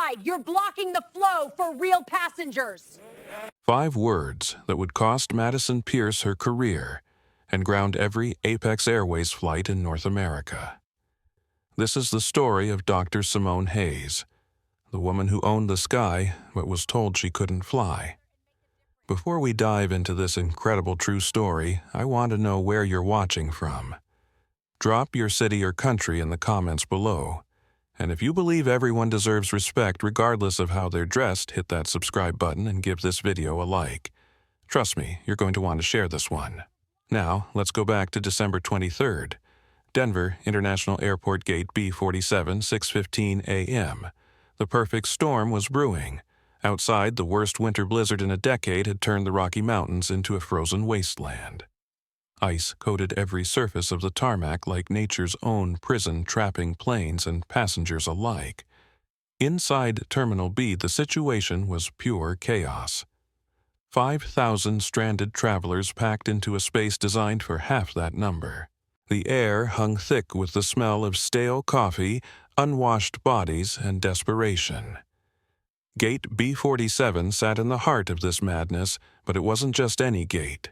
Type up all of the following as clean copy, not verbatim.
wide. You're blocking the flow for real passengers. 5 words that would cost Madison Pierce her career and ground every Apex Airways flight in North America. This is the story of Dr. Simone Hayes, the woman who owned the sky but was told she couldn't fly. Before we dive into this incredible true story, I want to know where you're watching from. Drop your city or country in the comments below. And if you believe everyone deserves respect regardless of how they're dressed, hit that subscribe button and give this video a like. Trust me, you're going to want to share this one. Now, let's go back to December 23rd. Denver International Airport Gate B47, 6:15 a.m. The perfect storm was brewing. Outside, the worst winter blizzard in a decade had turned the Rocky Mountains into a frozen wasteland. Ice coated every surface of the tarmac like nature's own prison, trapping planes and passengers alike. Inside Terminal B, the situation was pure chaos. 5,000 stranded travelers packed into a space designed for half that number. The air hung thick with the smell of stale coffee, unwashed bodies, and desperation. Gate B47 sat in the heart of this madness, but it wasn't just any gate.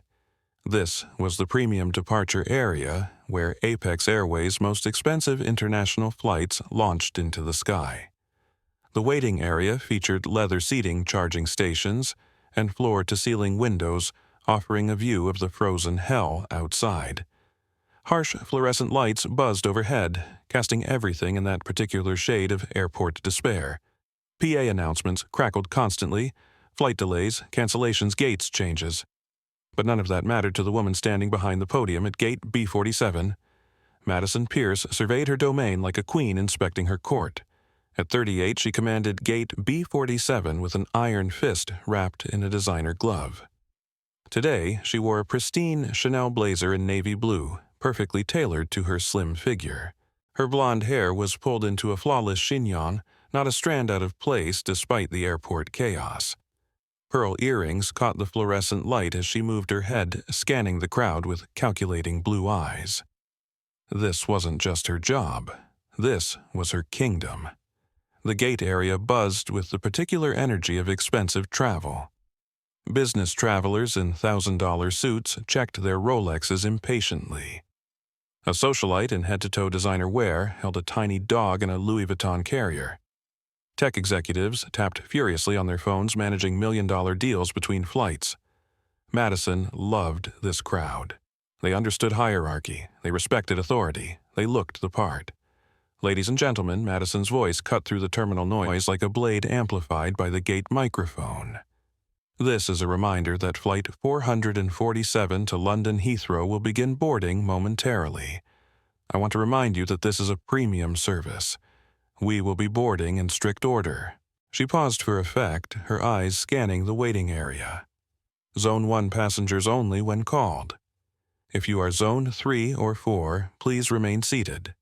This was the premium departure area where Apex Airways' most expensive international flights launched into the sky. The waiting area featured leather seating, charging stations, and floor-to-ceiling windows offering a view of the frozen hell outside. Harsh fluorescent lights buzzed overhead, casting everything in that particular shade of airport despair. PA announcements crackled constantly, flight delays, cancellations, gates changes. But none of that mattered to the woman standing behind the podium at Gate B47. Madison Pierce surveyed her domain like a queen inspecting her court. At 38, she commanded Gate B47 with an iron fist wrapped in a designer glove. Today, she wore a pristine Chanel blazer in navy blue, perfectly tailored to her slim figure. Her blonde hair was pulled into a flawless chignon, not a strand out of place despite the airport chaos. Pearl earrings caught the fluorescent light as she moved her head, scanning the crowd with calculating blue eyes. This wasn't just her job. This was her kingdom. The gate area buzzed with the particular energy of expensive travel. Business travelers in $1,000 suits checked their Rolexes impatiently. A socialite in head-to-toe designer wear held a tiny dog in a Louis Vuitton carrier. Tech executives tapped furiously on their phones managing million-dollar deals between flights. Madison loved this crowd. They understood hierarchy, they respected authority, they looked the part. Ladies and gentlemen, Madison's voice cut through the terminal noise like a blade amplified by the gate microphone. This is a reminder that Flight 447 to London Heathrow will begin boarding momentarily. I want to remind you that this is a premium service. We will be boarding in strict order. She paused for effect, her eyes scanning the waiting area. Zone 1 passengers only when called. If you are Zone 3 or 4, please remain seated.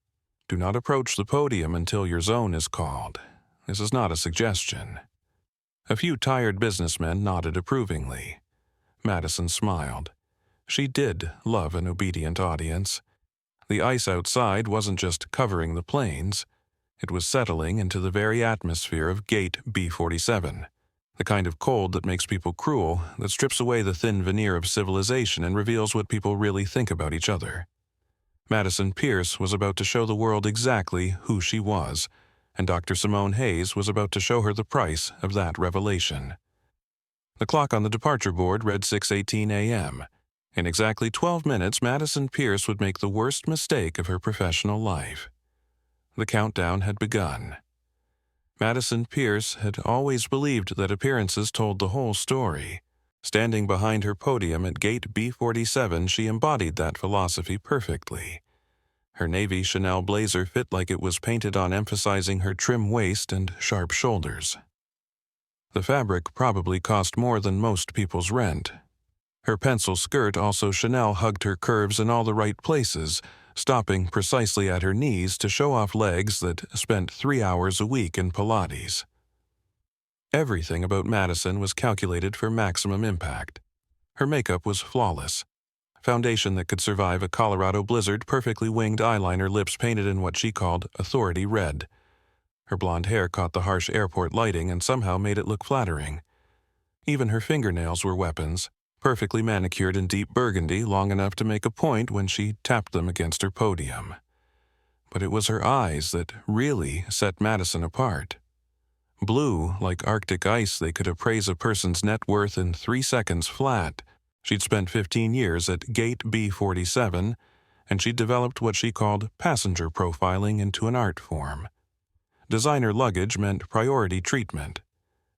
Do not approach the podium until your zone is called. This is not a suggestion. A few tired businessmen nodded approvingly. Madison smiled. She did love an obedient audience. The ice outside wasn't just covering the planes. It was settling into the very atmosphere of Gate B47, the kind of cold that makes people cruel, that strips away the thin veneer of civilization and reveals what people really think about each other. Madison Pierce was about to show the world exactly who she was, and Dr. Simone Hayes was about to show her the price of that revelation. The clock on the departure board read 6:18 a.m. In exactly 12 minutes, Madison Pierce would make the worst mistake of her professional life. The countdown had begun. Madison Pierce had always believed that appearances told the whole story. Standing behind her podium at Gate B47, she embodied that philosophy perfectly. Her navy Chanel blazer fit like it was painted on, emphasizing her trim waist and sharp shoulders. The fabric probably cost more than most people's rent. Her pencil skirt, also Chanel, hugged her curves in all the right places, stopping precisely at her knees to show off legs that spent 3 hours a week in Pilates. Everything about Madison was calculated for maximum impact. Her makeup was flawless. Foundation that could survive a Colorado blizzard, perfectly winged eyeliner, lips painted in what she called authority red. Her blonde hair caught the harsh airport lighting and somehow made it look flattering. Even her fingernails were weapons, perfectly manicured in deep burgundy, long enough to make a point when she tapped them against her podium. But it was her eyes that really set Madison apart. Blue, like Arctic ice, they could appraise a person's net worth in 3 seconds flat. She'd spent 15 years at Gate B47, and she'd developed what she called passenger profiling into an art form. Designer luggage meant priority treatment.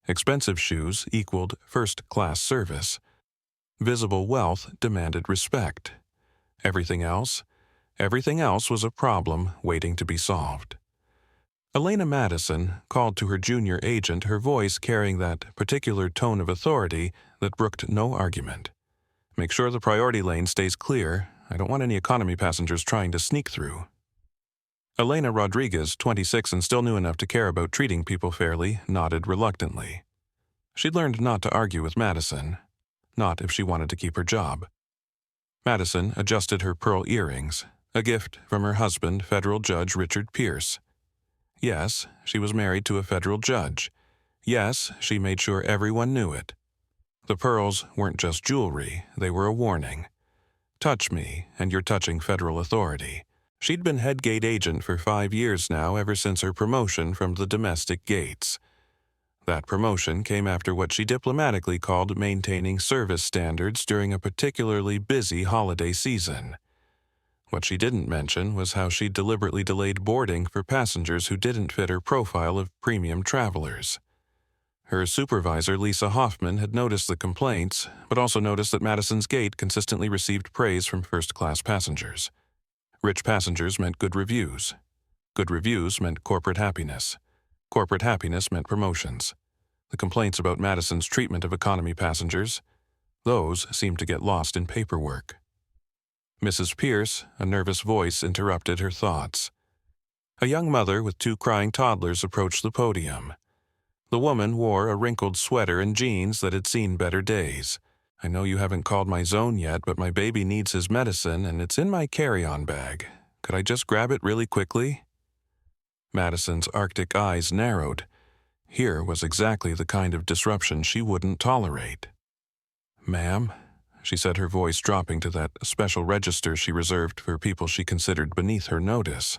Expensive shoes equaled first-class service. Visible wealth demanded respect. Everything else was a problem waiting to be solved. Elena Madison called to her junior agent, her voice carrying that particular tone of authority that brooked no argument. "Make sure the priority lane stays clear. I don't want any economy passengers trying to sneak through." Elena Rodriguez, 26 and still new enough to care about treating people fairly, nodded reluctantly. She'd learned not to argue with Madison, not if she wanted to keep her job. Madison adjusted her pearl earrings, a gift from her husband, federal judge Richard Pierce. Yes, she was married to a federal judge. Yes, she made sure everyone knew it. The pearls weren't just jewelry, they were a warning. Touch me, and you're touching federal authority. She'd been head gate agent for 5 years now, ever since her promotion from the domestic gates. That promotion came after what she diplomatically called maintaining service standards during a particularly busy holiday season. What she didn't mention was how she deliberately delayed boarding for passengers who didn't fit her profile of premium travelers. Her supervisor, Lisa Hoffman, had noticed the complaints, but also noticed that Madison's Gate consistently received praise from first-class passengers. Rich passengers meant good reviews. Good reviews meant corporate happiness. Corporate happiness meant promotions. The complaints about Madison's treatment of economy passengers, those seemed to get lost in paperwork. Mrs. Pierce, a nervous voice, interrupted her thoughts. A young mother with 2 crying toddlers approached the podium. The woman wore a wrinkled sweater and jeans that had seen better days. "I know you haven't called my zone yet, but my baby needs his medicine, and it's in my carry-on bag. Could I just grab it really quickly?" Madison's Arctic eyes narrowed. Here was exactly the kind of disruption she wouldn't tolerate. "Ma'am," she said, her voice dropping to that special register she reserved for people she considered beneath her notice.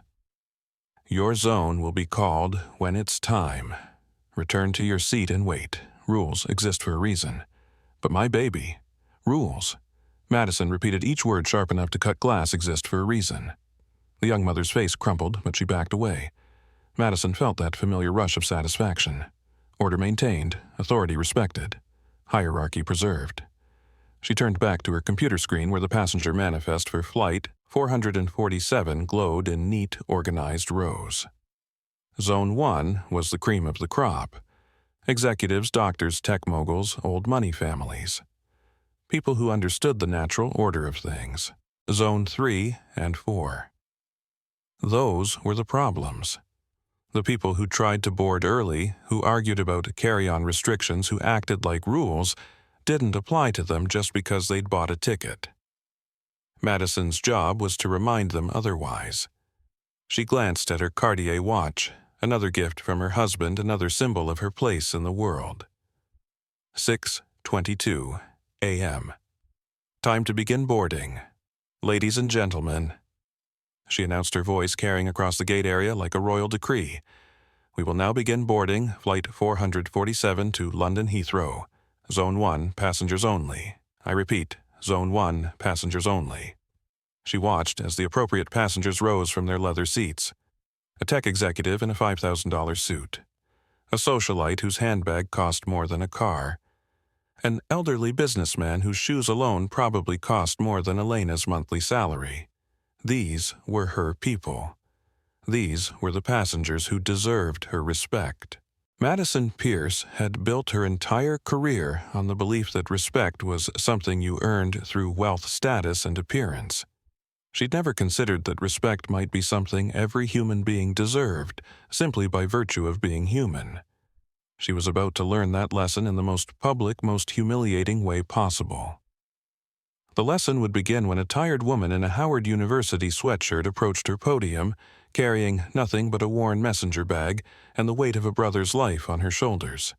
"Your zone will be called when it's time. Return to your seat and wait. Rules exist for a reason. But my baby, rules." Madison repeated each word sharp enough to cut glass, exist for a reason. The young mother's face crumpled, but she backed away. Madison felt that familiar rush of satisfaction. Order maintained, authority respected, hierarchy preserved. She turned back to her computer screen where the passenger manifest for Flight 447 glowed in neat, organized rows. Zone 1 was the cream of the crop. Executives, doctors, tech moguls, old money families. People who understood the natural order of things. Zone 3 and 4. Those were the problems. The people who tried to board early, who argued about carry-on restrictions, who acted like rules, didn't apply to them just because they'd bought a ticket. Madison's job was to remind them otherwise. She glanced at her Cartier watch, another gift from her husband, another symbol of her place in the world. 6:22 a.m. Time to begin boarding. "Ladies and gentlemen," she announced, her voice carrying across the gate area like a royal decree. "We will now begin boarding Flight 447 to London Heathrow. Zone 1, passengers only. I repeat, Zone 1, passengers only." She watched as the appropriate passengers rose from their leather seats. A tech executive in a $5,000 suit. A socialite whose handbag cost more than a car. An elderly businessman whose shoes alone probably cost more than Elena's monthly salary. These were her people. These were the passengers who deserved her respect. Madison Pierce had built her entire career on the belief that respect was something you earned through wealth, status, and appearance. She'd never considered that respect might be something every human being deserved, simply by virtue of being human. She was about to learn that lesson in the most public, most humiliating way possible. The lesson would begin when a tired woman in a Howard University sweatshirt approached her podium, carrying nothing but a worn messenger bag and the weight of a brother's life on her shoulders.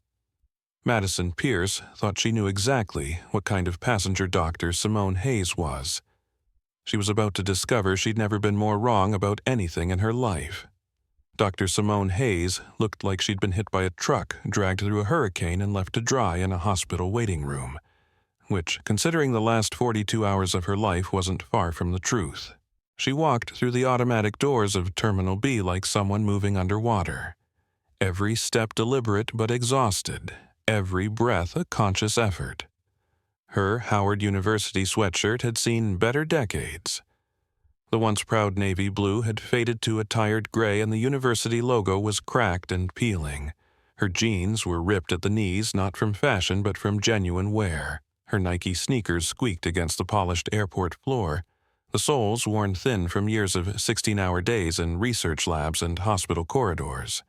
Madison Pierce thought she knew exactly what kind of passenger Dr. Simone Hayes was. She was about to discover she'd never been more wrong about anything in her life. Dr. Simone Hayes looked like she'd been hit by a truck, dragged through a hurricane, and left to dry in a hospital waiting room, which, considering the last 42 hours of her life, wasn't far from the truth. She walked through the automatic doors of Terminal B like someone moving underwater. Every step deliberate but exhausted, every breath a conscious effort. Her Howard University sweatshirt had seen better decades. The once proud navy blue had faded to a tired gray, and the university logo was cracked and peeling. Her jeans were ripped at the knees, not from fashion but from genuine wear. Her Nike sneakers squeaked against the polished airport floor, the soles worn thin from years of 16-hour days in research labs and hospital corridors.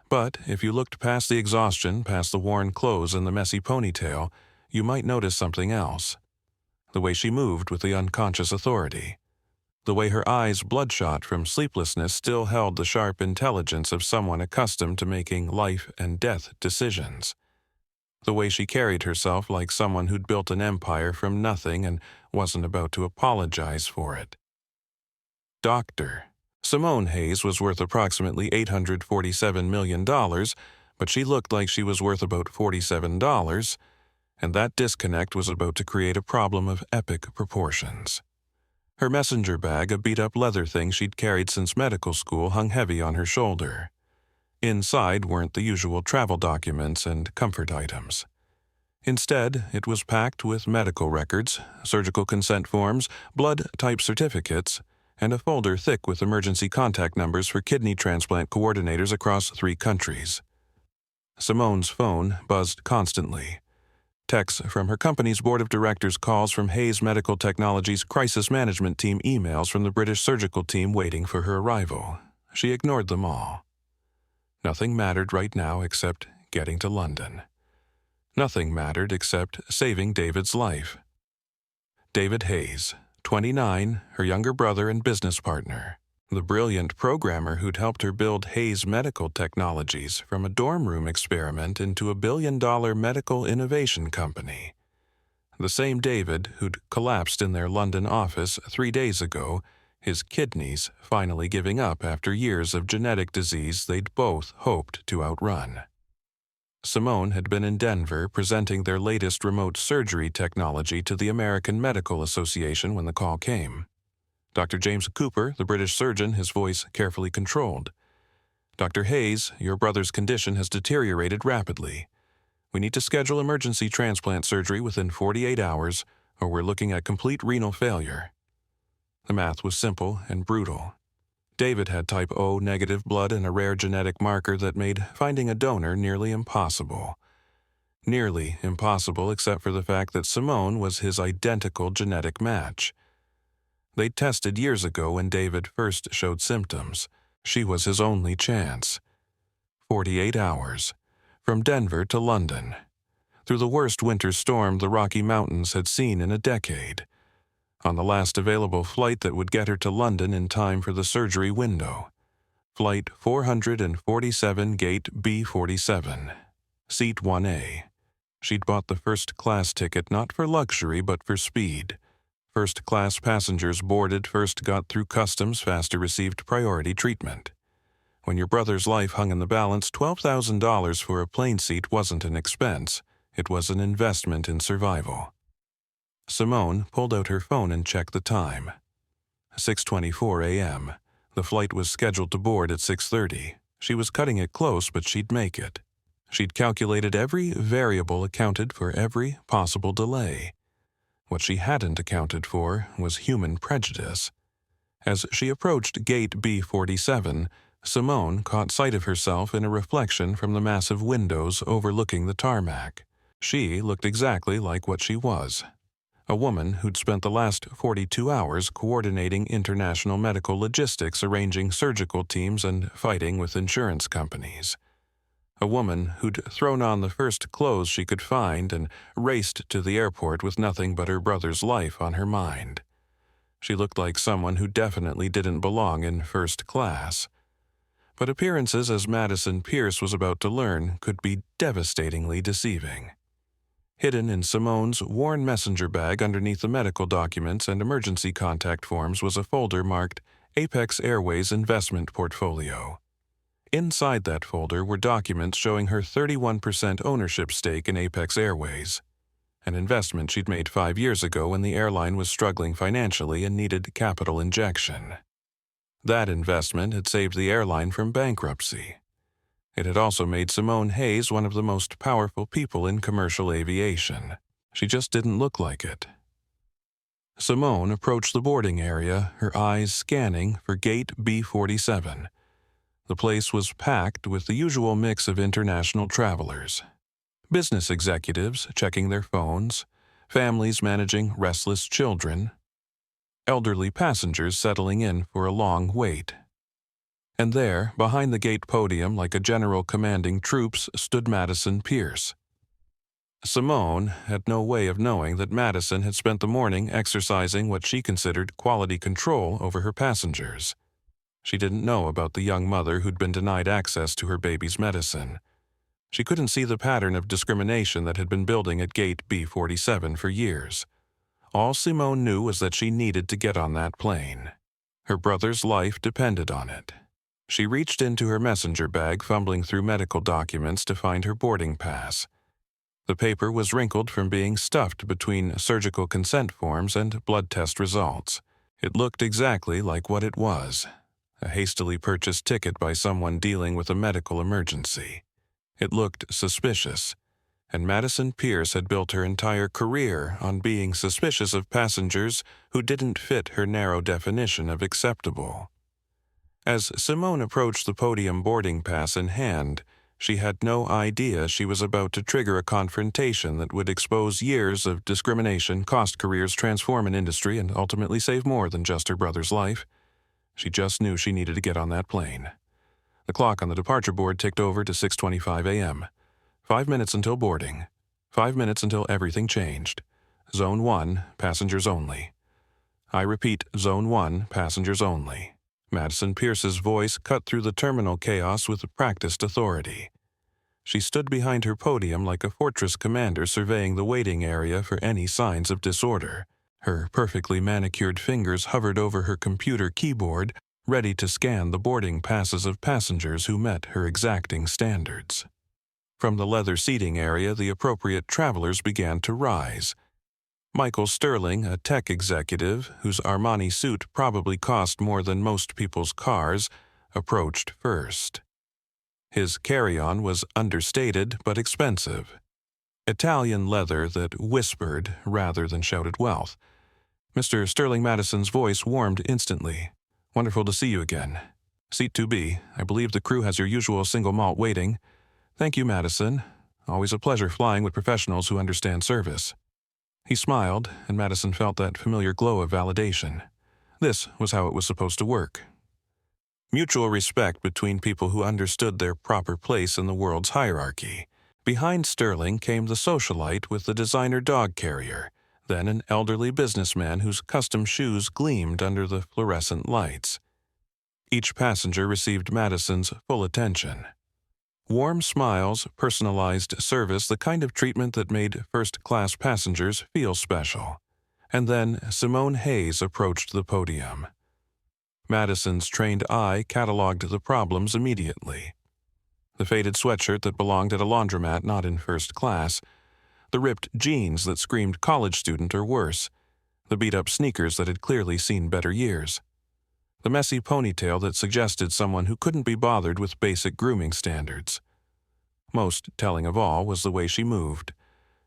But if you looked past the exhaustion, past the worn clothes and the messy ponytail, you might notice something else. The way she moved with the unconscious authority. The way her eyes, bloodshot from sleeplessness, still held the sharp intelligence of someone accustomed to making life-and-death decisions. The way she carried herself like someone who'd built an empire from nothing and wasn't about to apologize for it. Dr. Simone Hayes was worth approximately $847 million, but she looked like she was worth about $47, and that disconnect was about to create a problem of epic proportions. Her messenger bag, a beat-up leather thing she'd carried since medical school, hung heavy on her shoulder. Inside weren't the usual travel documents and comfort items. Instead, it was packed with medical records, surgical consent forms, blood-type certificates, and a folder thick with emergency contact numbers for kidney transplant coordinators across 3 countries. Simone's phone buzzed constantly. Texts from her company's board of directors, calls from Hayes Medical Technologies' crisis management team, emails from the British surgical team waiting for her arrival. She ignored them all. Nothing mattered right now except getting to London. Nothing mattered except saving David's life. David Hayes, 29, her younger brother and business partner. The brilliant programmer who'd helped her build Hayes Medical Technologies from a dorm room experiment into a billion-dollar medical innovation company. The same David who'd collapsed in their London office 3 days ago, his kidneys finally giving up after years of genetic disease they'd both hoped to outrun. Simone had been in Denver presenting their latest remote surgery technology to the American Medical Association when the call came. Dr. James Cooper, the British surgeon, his voice carefully controlled. "Dr. Hayes, your brother's condition has deteriorated rapidly. We need to schedule emergency transplant surgery within 48 hours, or we're looking at complete renal failure." The math was simple and brutal. David had type O negative blood and a rare genetic marker that made finding a donor nearly impossible. Nearly impossible except for the fact that Simone was his identical genetic match. They'd tested years ago when David first showed symptoms. She was his only chance. 48 hours. From Denver to London. Through the worst winter storm the Rocky Mountains had seen in a decade. On the last available flight that would get her to London in time for the surgery window. Flight 447, gate B47. Seat 1A. She'd bought the first-class ticket not for luxury but for speed. First-class passengers boarded first, got through customs faster, received priority treatment. When your brother's life hung in the balance, $12,000 for a plane seat wasn't an expense. It was an investment in survival. Simone pulled out her phone and checked the time. 6:24 a.m. The flight was scheduled to board at 6:30. She was cutting it close, but she'd make it. She'd calculated every variable, accounted for every possible delay. What she hadn't accounted for was human prejudice. As she approached gate B47, Simone caught sight of herself in a reflection from the massive windows overlooking the tarmac. She looked exactly like what she was. A woman who'd spent the last 42 hours coordinating international medical logistics, arranging surgical teams, and fighting with insurance companies. A woman who'd thrown on the first clothes she could find and raced to the airport with nothing but her brother's life on her mind. She looked like someone who definitely didn't belong in first class. But appearances, as Madison Pierce was about to learn, could be devastatingly deceiving. Hidden in Simone's worn messenger bag underneath the medical documents and emergency contact forms was a folder marked Apex Airways Investment Portfolio. Inside that folder were documents showing her 31% ownership stake in Apex Airways, an investment she'd made 5 years ago when the airline was struggling financially and needed capital injection. That investment had saved the airline from bankruptcy. It had also made Simone Hayes one of the most powerful people in commercial aviation. She just didn't look like it. Simone approached the boarding area, her eyes scanning for gate B47. The place was packed with the usual mix of international travelers. Business executives checking their phones, families managing restless children, elderly passengers settling in for a long wait. And there, behind the gate podium like a general commanding troops, stood Madison Pierce. Simone had no way of knowing that Madison had spent the morning exercising what she considered quality control over her passengers. She didn't know about the young mother who'd been denied access to her baby's medicine. She couldn't see the pattern of discrimination that had been building at gate B47 for years. All Simone knew was that she needed to get on that plane. Her brother's life depended on it. She reached into her messenger bag, fumbling through medical documents to find her boarding pass. The paper was wrinkled from being stuffed between surgical consent forms and blood test results. It looked exactly like what it was, a hastily purchased ticket by someone dealing with a medical emergency. It looked suspicious, and Madison Pierce had built her entire career on being suspicious of passengers who didn't fit her narrow definition of acceptable. As Simone approached the podium, boarding pass in hand, she had no idea she was about to trigger a confrontation that would expose years of discrimination, cost careers, transform an industry, and ultimately save more than just her brother's life. She just knew she needed to get on that plane. The clock on the departure board ticked over to 6:25 a.m. 5 minutes until boarding. 5 minutes until everything changed. Zone 1, passengers only. I repeat, Zone 1, passengers only. Madison Pierce's voice cut through the terminal chaos with practiced authority. She stood behind her podium like a fortress commander surveying the waiting area for any signs of disorder. Her perfectly manicured fingers hovered over her computer keyboard, ready to scan the boarding passes of passengers who met her exacting standards. From the leather seating area, the appropriate travelers began to rise. Michael Sterling, a tech executive whose Armani suit probably cost more than most people's cars, approached first. His carry-on was understated but expensive. Italian leather that whispered rather than shouted wealth. Mr. Sterling Madison's voice warmed instantly. "Wonderful to see you again. Seat 2B. I believe the crew has your usual single malt waiting. Thank you, Madison. Always a pleasure flying with professionals who understand service." He smiled, and Madison felt that familiar glow of validation. This was how it was supposed to work. Mutual respect between people who understood their proper place in the world's hierarchy. Behind Sterling came the socialite with the designer dog carrier, then an elderly businessman whose custom shoes gleamed under the fluorescent lights. Each passenger received Madison's full attention. Warm smiles, personalized service, the kind of treatment that made first-class passengers feel special. And then Simone Hayes approached the podium. Madison's trained eye cataloged the problems immediately. The faded sweatshirt that belonged at a laundromat not in first class, the ripped jeans that screamed college student or worse, the beat-up sneakers that had clearly seen better years, the messy ponytail that suggested someone who couldn't be bothered with basic grooming standards. Most telling of all was the way she moved,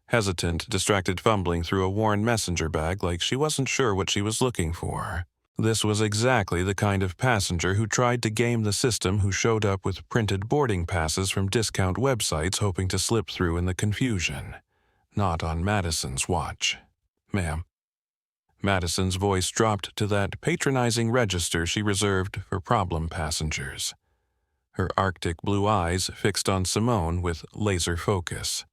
hesitant, distracted, fumbling through a worn messenger bag like she wasn't sure what she was looking for. This was exactly the kind of passenger who tried to game the system, who showed up with printed boarding passes from discount websites hoping to slip through in the confusion. Not on Madison's watch. "Ma'am." Madison's voice dropped to that patronizing register she reserved for problem passengers. Her Arctic blue eyes fixed on Simone with laser focus.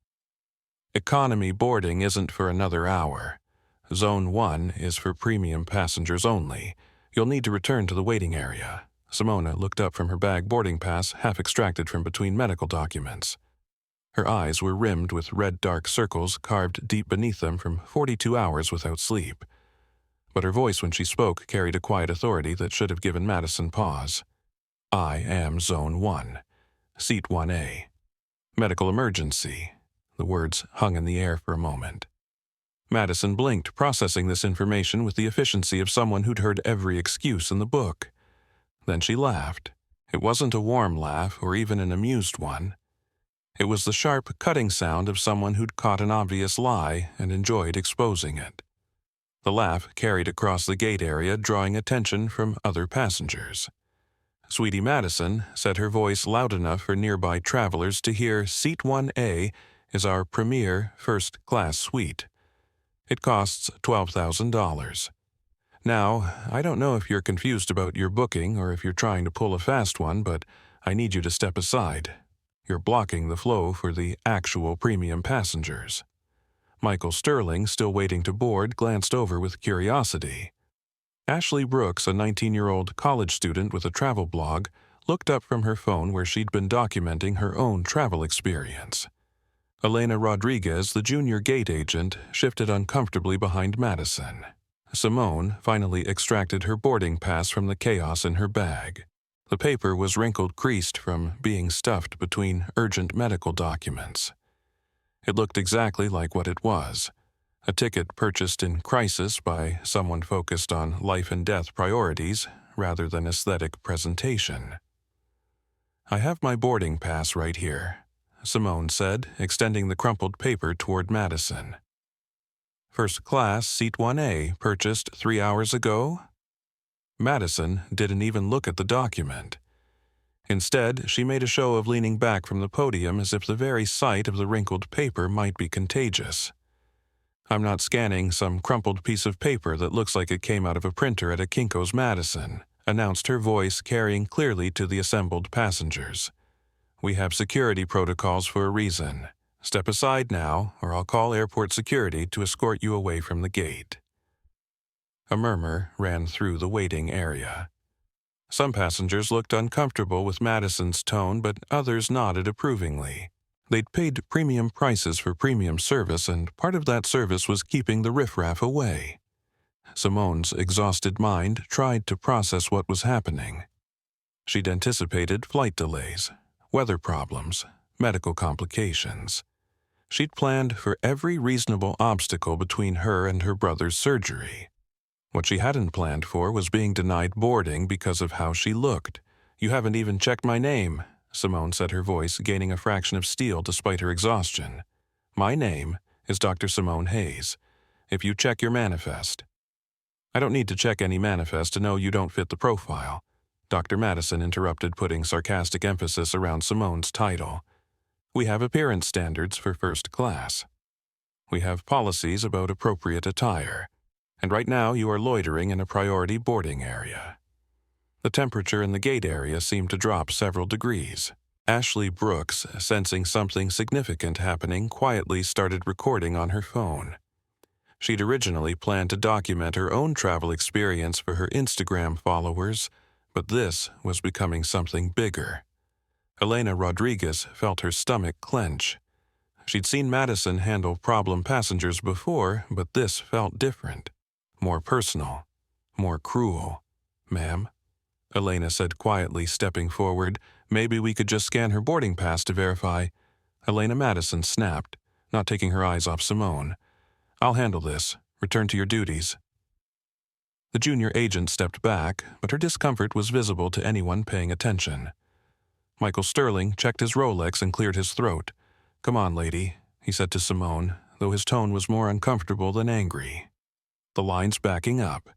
"Economy boarding isn't for another hour. Zone 1 is for premium passengers only. You'll need to return to the waiting area. Simona looked up from her bag boarding pass, half extracted from between medical documents. Her eyes were rimmed with red dark circles carved deep beneath them from 42 hours without sleep. But her voice when she spoke carried a quiet authority that should have given Madison pause. I am Zone 1. Seat 1A. Medical emergency. The words hung in the air for a moment. Madison blinked, processing this information with the efficiency of someone who'd heard every excuse in the book. Then she laughed. It wasn't a warm laugh or even an amused one. It was the sharp, cutting sound of someone who'd caught an obvious lie and enjoyed exposing it. The laugh carried across the gate area, drawing attention from other passengers. Sweetie Madison said, her voice loud enough for nearby travelers to hear, Seat 1A is our premier first-class suite. It costs $12,000. Now, I don't know if you're confused about your booking or if you're trying to pull a fast one, but I need you to step aside. You're blocking the flow for the actual premium passengers. Michael Sterling, still waiting to board, glanced over with curiosity. Ashley Brooks, a 19-year-old college student with a travel blog, looked up from her phone where she'd been documenting her own travel experience. Elena Rodriguez, the junior gate agent, shifted uncomfortably behind Madison. Simone finally extracted her boarding pass from the chaos in her bag. The paper was wrinkled creased from being stuffed between urgent medical documents. It looked exactly like what it was. A ticket purchased in crisis by someone focused on life and death priorities rather than aesthetic presentation. I have my boarding pass right here, Simone said, extending the crumpled paper toward Madison. First class, seat 1A, purchased 3 hours ago? Madison didn't even look at the document. Instead, she made a show of leaning back from the podium as if the very sight of the wrinkled paper might be contagious. I'm not scanning some crumpled piece of paper that looks like it came out of a printer at a Kinko's Madison, announced her voice carrying clearly to the assembled passengers. We have security protocols for a reason. Step aside now, or I'll call airport security to escort you away from the gate. A murmur ran through the waiting area. Some passengers looked uncomfortable with Madison's tone, but others nodded approvingly. They'd paid premium prices for premium service, and part of that service was keeping the riffraff away. Simone's exhausted mind tried to process what was happening. She'd anticipated flight delays, weather problems, medical complications. She'd planned for every reasonable obstacle between her and her brother's surgery. What she hadn't planned for was being denied boarding because of how she looked. You haven't even checked my name, Simone said, her voice gaining a fraction of steel despite her exhaustion. My name is Dr. Simone Hayes. If you check your manifest. I don't need to check any manifest to know you don't fit the profile, Dr. Madison interrupted, putting sarcastic emphasis around Simone's title. We have appearance standards for first class. We have policies about appropriate attire. And right now you are loitering in a priority boarding area. The temperature in the gate area seemed to drop several degrees. Ashley Brooks, sensing something significant happening, quietly started recording on her phone. She'd originally planned to document her own travel experience for her Instagram followers, but this was becoming something bigger. Elena Rodriguez felt her stomach clench. She'd seen Madison handle problem passengers before, but this felt different. More personal, more cruel. Ma'am, Elena said quietly, stepping forward. Maybe we could just scan her boarding pass to verify. Elena Madison snapped, not taking her eyes off Simone. I'll handle this. Return to your duties. The junior agent stepped back, but her discomfort was visible to anyone paying attention. Michael Sterling checked his Rolex and cleared his throat. Come on, lady, he said to Simone, though his tone was more uncomfortable than angry. The line's backing up.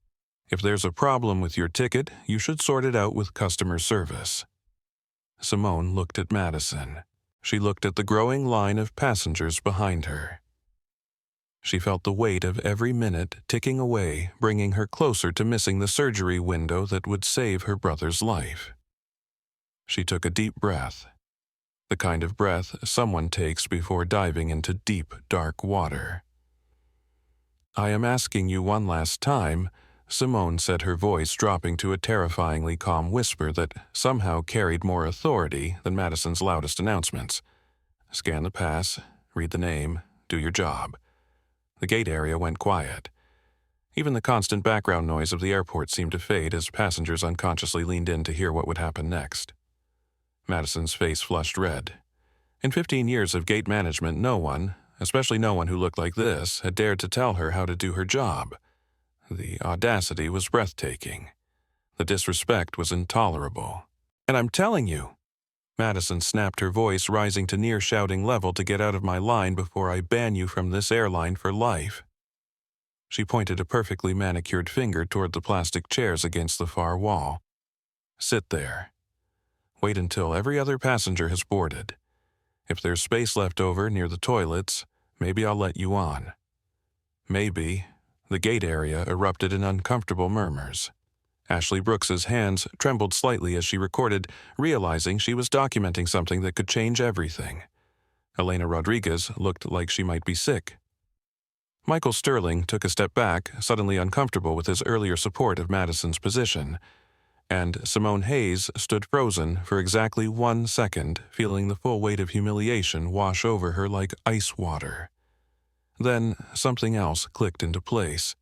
If there's a problem with your ticket, you should sort it out with customer service. Simone looked at Madison. She looked at the growing line of passengers behind her. She felt the weight of every minute ticking away, bringing her closer to missing the surgery window that would save her brother's life. She took a deep breath, the kind of breath someone takes before diving into deep, dark water. I am asking you one last time, Simone said, her voice dropping to a terrifyingly calm whisper that somehow carried more authority than Madison's loudest announcements. Scan the pass, read the name, do your job. The gate area went quiet. Even the constant background noise of the airport seemed to fade as passengers unconsciously leaned in to hear what would happen next. Madison's face flushed red. In 15 years of gate management, no one, especially no one who looked like this, had dared to tell her how to do her job. The audacity was breathtaking. The disrespect was intolerable. And I'm telling you, Madison snapped, her voice rising to near shouting level, to get out of my line before I ban you from this airline for life. She pointed a perfectly manicured finger toward the plastic chairs against the far wall. Sit there. Wait until every other passenger has boarded. If there's space left over near the toilets, maybe I'll let you on. Maybe. The gate area erupted in uncomfortable murmurs. Ashley Brooks's hands trembled slightly as she recorded, realizing she was documenting something that could change everything. Elena Rodriguez looked like she might be sick. Michael Sterling took a step back, suddenly uncomfortable with his earlier support of Madison's position, and Simone Hayes stood frozen for exactly 1 second, feeling the full weight of humiliation wash over her like ice water. Then something else clicked into place.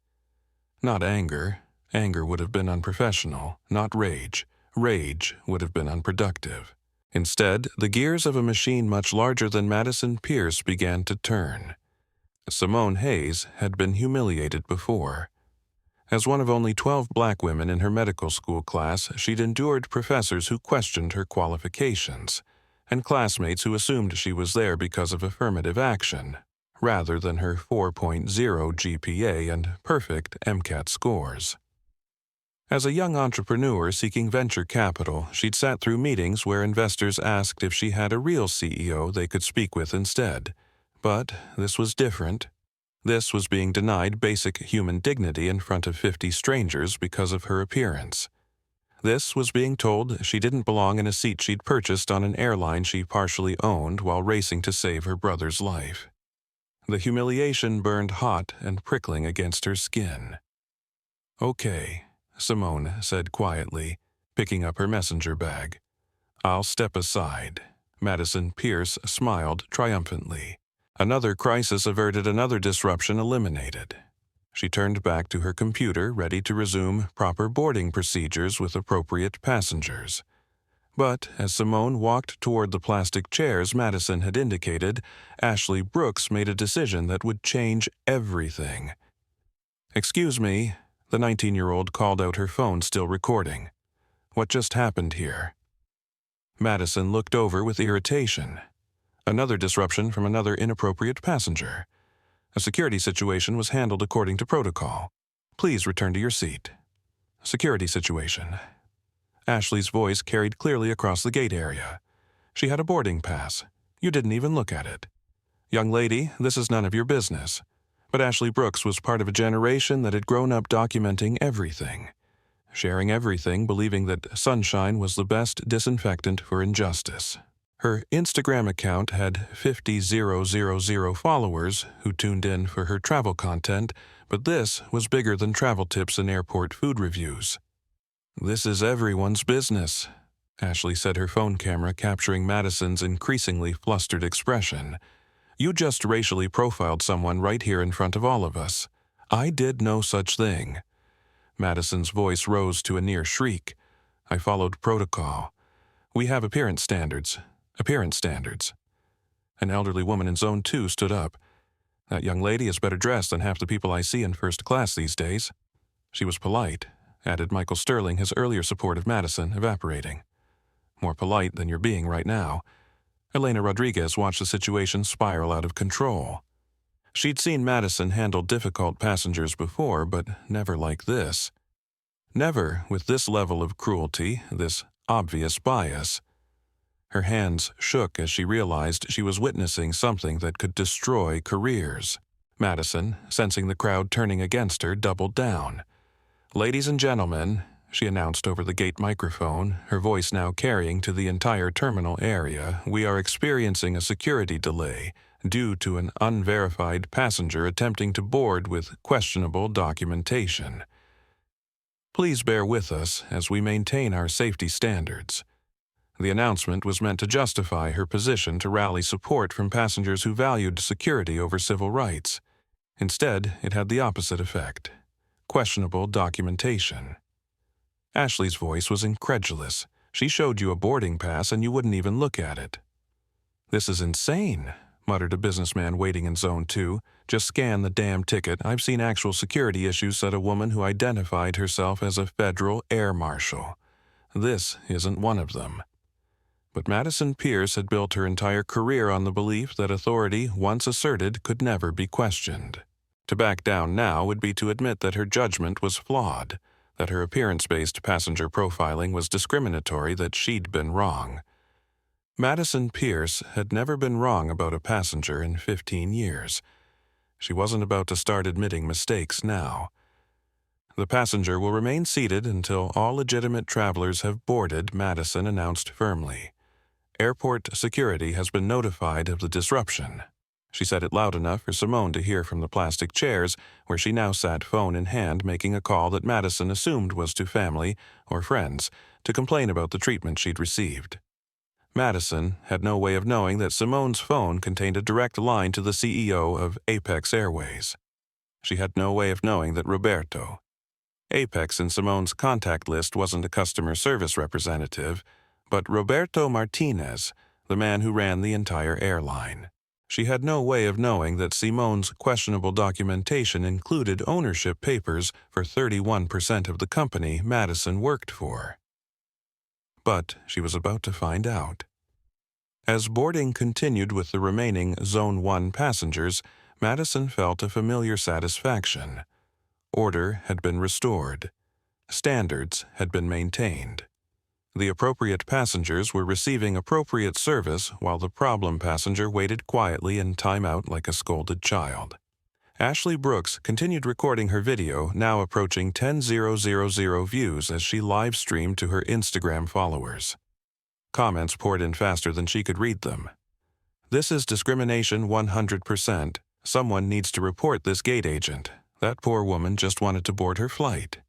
Not anger. Anger would have been unprofessional. Not rage. Rage would have been unproductive. Instead, the gears of a machine much larger than Madison Pierce began to turn. Simone Hayes had been humiliated before. As one of only 12 black women in her medical school class, she'd endured professors who questioned her qualifications, and classmates who assumed she was there because of affirmative action, rather than her 4.0 GPA and perfect MCAT scores. As a young entrepreneur seeking venture capital, she'd sat through meetings where investors asked if she had a real CEO they could speak with instead. But this was different. This was being denied basic human dignity in front of 50 strangers because of her appearance. This was being told she didn't belong in a seat she'd purchased on an airline she partially owned while racing to save her brother's life. The humiliation burned hot and prickling against her skin. "Okay," Simone said quietly, picking up her messenger bag. "I'll step aside." Madison Pierce smiled triumphantly. Another crisis averted, another disruption eliminated. She turned back to her computer, ready to resume proper boarding procedures with appropriate passengers. But as Simone walked toward the plastic chairs Madison had indicated, Ashley Brooks made a decision that would change everything. "Excuse me," the 19-year-old called out, her phone still recording. "What just happened here?" Madison looked over with irritation. Another disruption from another inappropriate passenger. A security situation was handled according to protocol. "Please return to your seat." Security situation. Ashley's voice carried clearly across the gate area. "She had a boarding pass. You didn't even look at it. Young lady, this is none of your business." But Ashley Brooks was part of a generation that had grown up documenting everything, sharing everything, believing that sunshine was the best disinfectant for injustice. Her Instagram account had 50,000 followers who tuned in for her travel content, but this was bigger than travel tips and airport food reviews. "This is everyone's business," Ashley said, her phone camera capturing Madison's increasingly flustered expression. "You just racially profiled someone right here in front of all of us. I did no such thing." Madison's voice rose to a near shriek. "I followed protocol. We have appearance standards. Appearance standards." An elderly woman in Zone 2 stood up. "That young lady is better dressed than half the people I see in first class these days." "She was polite," added Michael Sterling, his earlier support of Madison evaporating. "More polite than you're being right now." Elena Rodriguez watched the situation spiral out of control. She'd seen Madison handle difficult passengers before, but never like this. Never with this level of cruelty, this obvious bias. Her hands shook as she realized she was witnessing something that could destroy careers. Madison, sensing the crowd turning against her, doubled down. "Ladies and gentlemen," she announced over the gate microphone, her voice now carrying to the entire terminal area. "We are experiencing a security delay due to an unverified passenger attempting to board with questionable documentation. Please bear with us as we maintain our safety standards." The announcement was meant to justify her position to rally support from passengers who valued security over civil rights. Instead, it had the opposite effect: questionable documentation. Ashley's voice was incredulous. "She showed you a boarding pass and you wouldn't even look at it." "This is insane," muttered a businessman waiting in Zone 2. "Just scan the damn ticket. I've seen actual security issues," said a woman who identified herself as a federal air marshal. "This isn't one of them." But Madison Pierce had built her entire career on the belief that authority, once asserted, could never be questioned. To back down now would be to admit that her judgment was flawed, that her appearance-based passenger profiling was discriminatory, that she'd been wrong. Madison Pierce had never been wrong about a passenger in 15 years. She wasn't about to start admitting mistakes now. "The passenger will remain seated until all legitimate travelers have boarded," Madison announced firmly. "Airport security has been notified of the disruption." She said it loud enough for Simone to hear from the plastic chairs, where she now sat phone in hand making a call that Madison assumed was to family or friends to complain about the treatment she'd received. Madison had no way of knowing that Simone's phone contained a direct line to the CEO of Apex Airways. She had no way of knowing that Roberto. Apex in Simone's contact list wasn't a customer service representative, but Roberto Martinez, the man who ran the entire airline. She had no way of knowing that Simone's questionable documentation included ownership papers for 31% of the company Madison worked for. But she was about to find out. As boarding continued with the remaining Zone 1 passengers, Madison felt a familiar satisfaction. Order had been restored. Standards had been maintained. The appropriate passengers were receiving appropriate service while the problem passenger waited quietly in timeout like a scolded child. Ashley Brooks continued recording her video, now approaching 10,000 views as she live-streamed to her Instagram followers. Comments poured in faster than she could read them. "This is discrimination 100%. Someone needs to report this gate agent. That poor woman just wanted to board her flight.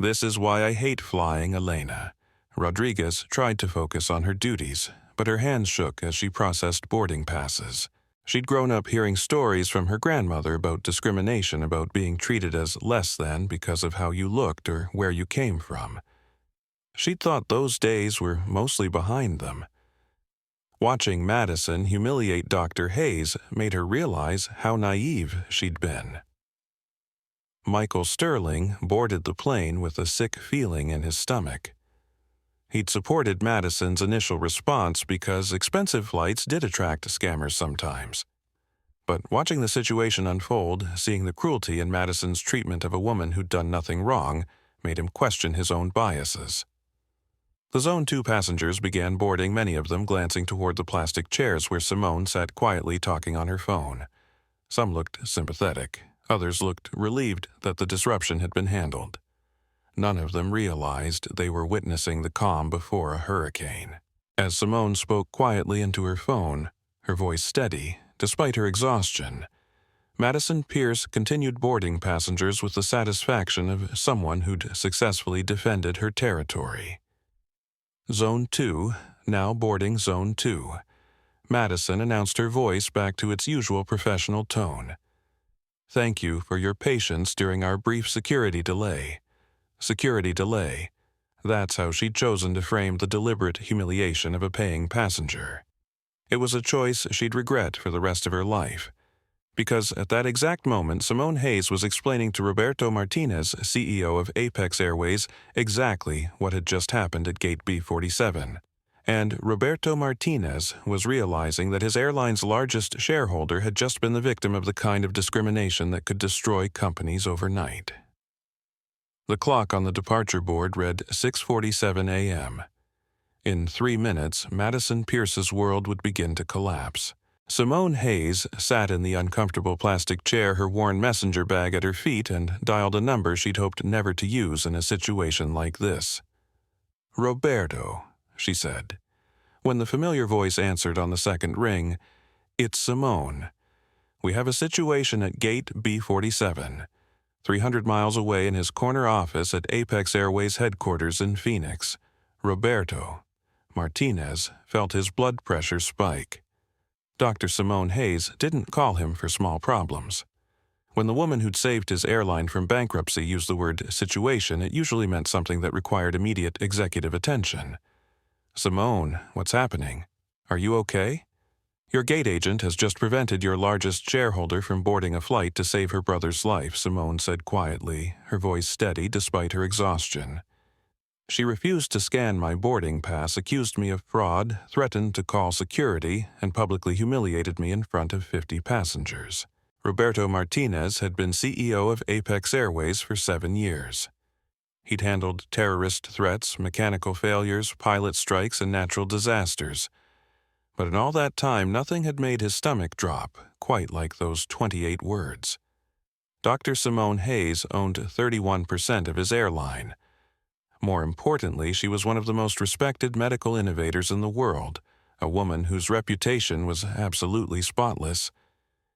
This is why I hate flying, Elena." Rodriguez tried to focus on her duties, but her hands shook as she processed boarding passes. She'd grown up hearing stories from her grandmother about discrimination, about being treated as less than because of how you looked or where you came from. She'd thought those days were mostly behind them. Watching Madison humiliate Dr. Hayes made her realize how naive she'd been. Michael Sterling boarded the plane with a sick feeling in his stomach. He'd supported Madison's initial response because expensive flights did attract scammers sometimes. But watching the situation unfold, seeing the cruelty in Madison's treatment of a woman who'd done nothing wrong, made him question his own biases. The Zone 2 passengers began boarding, many of them glancing toward the plastic chairs where Simone sat quietly talking on her phone. Some looked sympathetic. Others looked relieved that the disruption had been handled. None of them realized they were witnessing the calm before a hurricane. As Simone spoke quietly into her phone, her voice steady, despite her exhaustion, Madison Pierce continued boarding passengers with the satisfaction of someone who'd successfully defended her territory. Zone 2, now boarding Zone 2. Madison announced her voice back to its usual professional tone. "Thank you for your patience during our brief security delay." Security delay. That's how she'd chosen to frame the deliberate humiliation of a paying passenger. It was a choice she'd regret for the rest of her life. Because at that exact moment, Simone Hayes was explaining to Roberto Martinez, CEO of Apex Airways, exactly what had just happened at Gate B47. And Roberto Martinez was realizing that his airline's largest shareholder had just been the victim of the kind of discrimination that could destroy companies overnight. The clock on the departure board read 6:47 a.m. In 3 minutes, Madison Pierce's world would begin to collapse. Simone Hayes sat in the uncomfortable plastic chair, her worn messenger bag at her feet, and dialed a number she'd hoped never to use in a situation like this. "Roberto," she said. When the familiar voice answered on the second ring, "It's Simone. We have a situation at Gate B47, 300 miles away in his corner office at Apex Airways headquarters in Phoenix." Roberto Martinez felt his blood pressure spike. Dr. Simone Hayes didn't call him for small problems. When the woman who'd saved his airline from bankruptcy used the word situation, it usually meant something that required immediate executive attention. "Simone, what's happening? Are you okay? Your gate agent has just prevented your largest shareholder from boarding a flight to save her brother's life," Simone said quietly, her voice steady despite her exhaustion. "She refused to scan my boarding pass, accused me of fraud, threatened to call security, and publicly humiliated me in front of 50 passengers." Roberto Martinez had been CEO of Apex Airways for 7 years. He'd handled terrorist threats, mechanical failures, pilot strikes, and natural disasters. But in all that time, nothing had made his stomach drop, quite like those 28 words. Dr. Simone Hayes owned 31% of his airline. More importantly, she was one of the most respected medical innovators in the world, a woman whose reputation was absolutely spotless.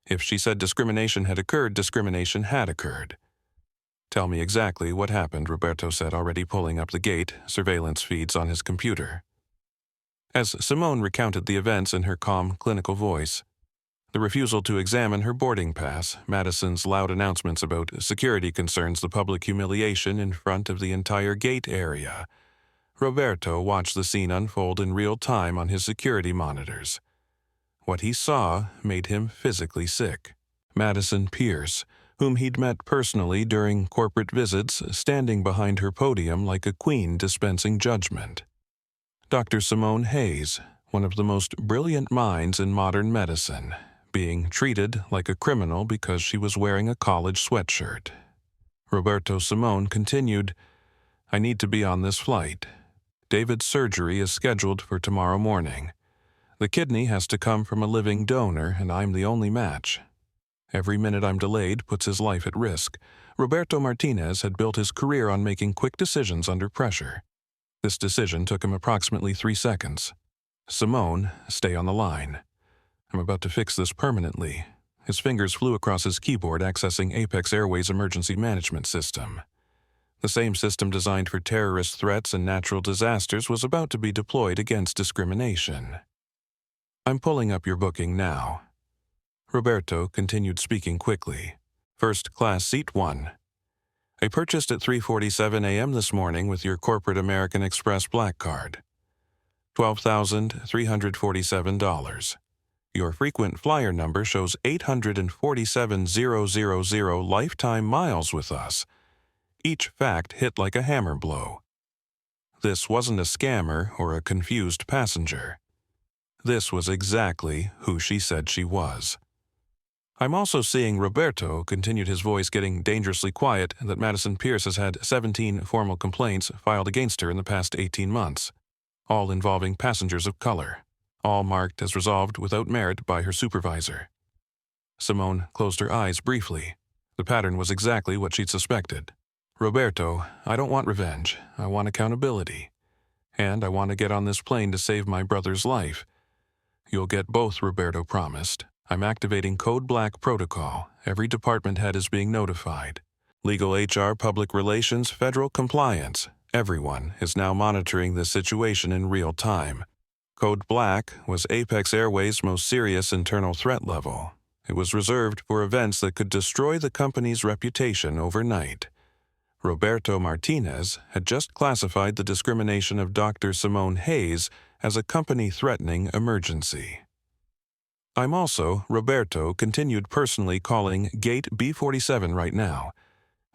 If she said discrimination had occurred, discrimination had occurred. "Tell me exactly what happened," Roberto said, already pulling up the gate surveillance feeds on his computer. As Simone recounted the events in her calm, clinical voice, the refusal to examine her boarding pass, Madison's loud announcements about security concerns, the public humiliation in front of the entire gate area, Roberto watched the scene unfold in real time on his security monitors. What he saw made him physically sick. Madison Pierce, whom he'd met personally during corporate visits, standing behind her podium like a queen dispensing judgment. Dr. Simone Hayes, one of the most brilliant minds in modern medicine, being treated like a criminal because she was wearing a college sweatshirt. Roberto Simone continued, "I need to be on this flight. David's surgery is scheduled for tomorrow morning. The kidney has to come from a living donor, and I'm the only match. Every minute I'm delayed puts his life at risk." Roberto Martinez had built his career on making quick decisions under pressure. This decision took him approximately 3 seconds. "Simone, stay on the line. I'm about to fix this permanently." His fingers flew across his keyboard, accessing Apex Airways' emergency management system. The same system designed for terrorist threats and natural disasters was about to be deployed against discrimination. "I'm pulling up your booking now." Roberto continued speaking quickly. "First class seat 1. I purchased at 3:47 a.m. this morning with your corporate American Express Black Card. $12,347. Your frequent flyer number shows 847,000 lifetime miles with us. Each fact hit like a hammer blow. This wasn't a scammer or a confused passenger. This was exactly who she said she was. I'm also seeing," Roberto continued, his voice getting dangerously quiet, "that Madison Pierce has had 17 formal complaints filed against her in the past 18 months, all involving passengers of color, all marked as resolved without merit by her supervisor." Simone closed her eyes briefly. The pattern was exactly what she'd suspected. "Roberto, I don't want revenge. I want accountability. And I want to get on this plane to save my brother's life." "You'll get both," Roberto promised. "I'm activating Code Black protocol. Every department head is being notified. Legal, HR, public relations, federal compliance. Everyone is now monitoring this situation in real time. Code Black was Apex Airways' most serious internal threat level. It was reserved for events that could destroy the company's reputation overnight." Roberto Martinez had just classified the discrimination of Dr. Simone Hayes as a company-threatening emergency. "I'm also," Roberto continued, personally calling Gate B47 right now.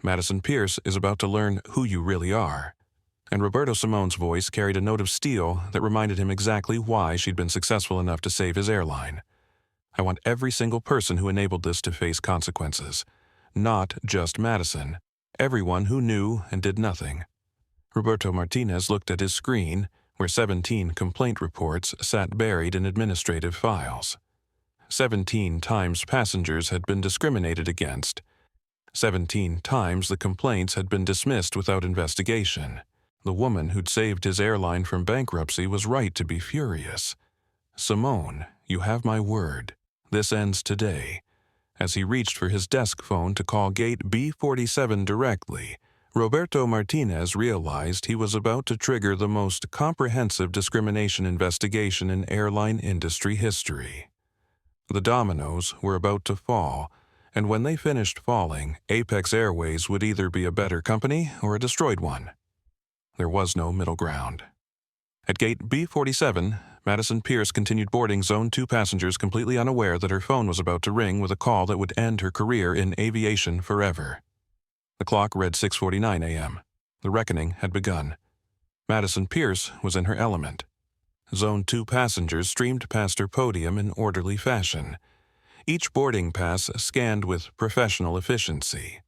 "Madison Pierce is about to learn who you really are." And Roberto Simone's voice carried a note of steel that reminded him exactly why she'd been successful enough to save his airline. "I want every single person who enabled this to face consequences. Not just Madison. Everyone who knew and did nothing." Roberto Martinez looked at his screen, where 17 complaint reports sat buried in administrative files. 17 times passengers had been discriminated against. 17 times the complaints had been dismissed without investigation. The woman who'd saved his airline from bankruptcy was right to be furious. "Simone, you have my word. This ends today." As he reached for his desk phone to call gate B47 directly, Roberto Martinez realized he was about to trigger the most comprehensive discrimination investigation in airline industry history. The dominoes were about to fall, and when they finished falling, Apex Airways would either be a better company or a destroyed one. There was no middle ground. At gate B47, Madison Pierce continued boarding Zone 2 passengers completely unaware that her phone was about to ring with a call that would end her career in aviation forever. The clock read 6:49 a.m. The reckoning had begun. Madison Pierce was in her element. Zone 2 passengers streamed past her podium in orderly fashion, each boarding pass scanned with professional efficiency.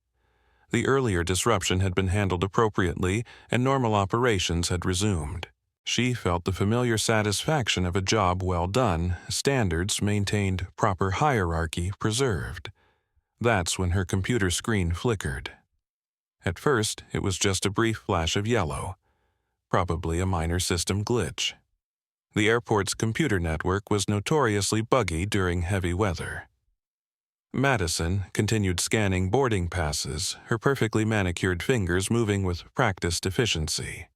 The earlier disruption had been handled appropriately, and normal operations had resumed. She felt the familiar satisfaction of a job well done, standards maintained, proper hierarchy preserved. That's when her computer screen flickered. At first, it was just a brief flash of yellow, probably a minor system glitch. The airport's computer network was notoriously buggy during heavy weather. Madison continued scanning boarding passes, her perfectly manicured fingers moving with practiced efficiency.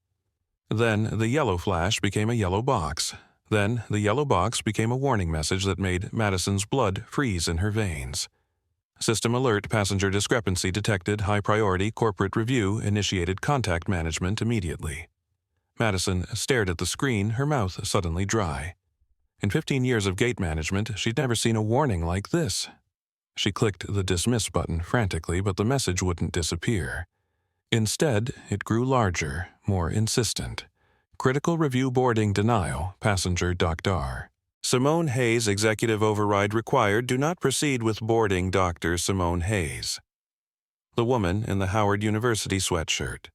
Then the yellow flash became a yellow box. Then the yellow box became a warning message that made Madison's blood freeze in her veins. System alert, passenger discrepancy detected, high priority, corporate review, initiated contact management immediately. Madison stared at the screen, her mouth suddenly dry. In 15 years of gate management, she'd never seen a warning like this. She clicked the dismiss button frantically, but the message wouldn't disappear. Instead, it grew larger, more insistent. Critical review boarding denial, passenger Dr. Simone Hayes, executive override required. Do not proceed with boarding Dr. Simone Hayes. The woman in the Howard University sweatshirt.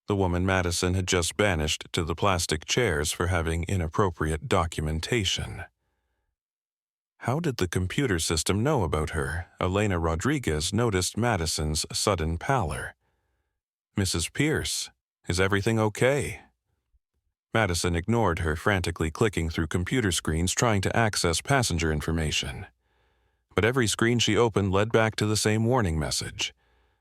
The woman Madison had just banished to the plastic chairs for having inappropriate documentation. How did the computer system know about her? Elena Rodriguez noticed Madison's sudden pallor. "Mrs. Pierce, is everything okay?" Madison ignored her, frantically clicking through computer screens trying to access passenger information. But every screen she opened led back to the same warning message.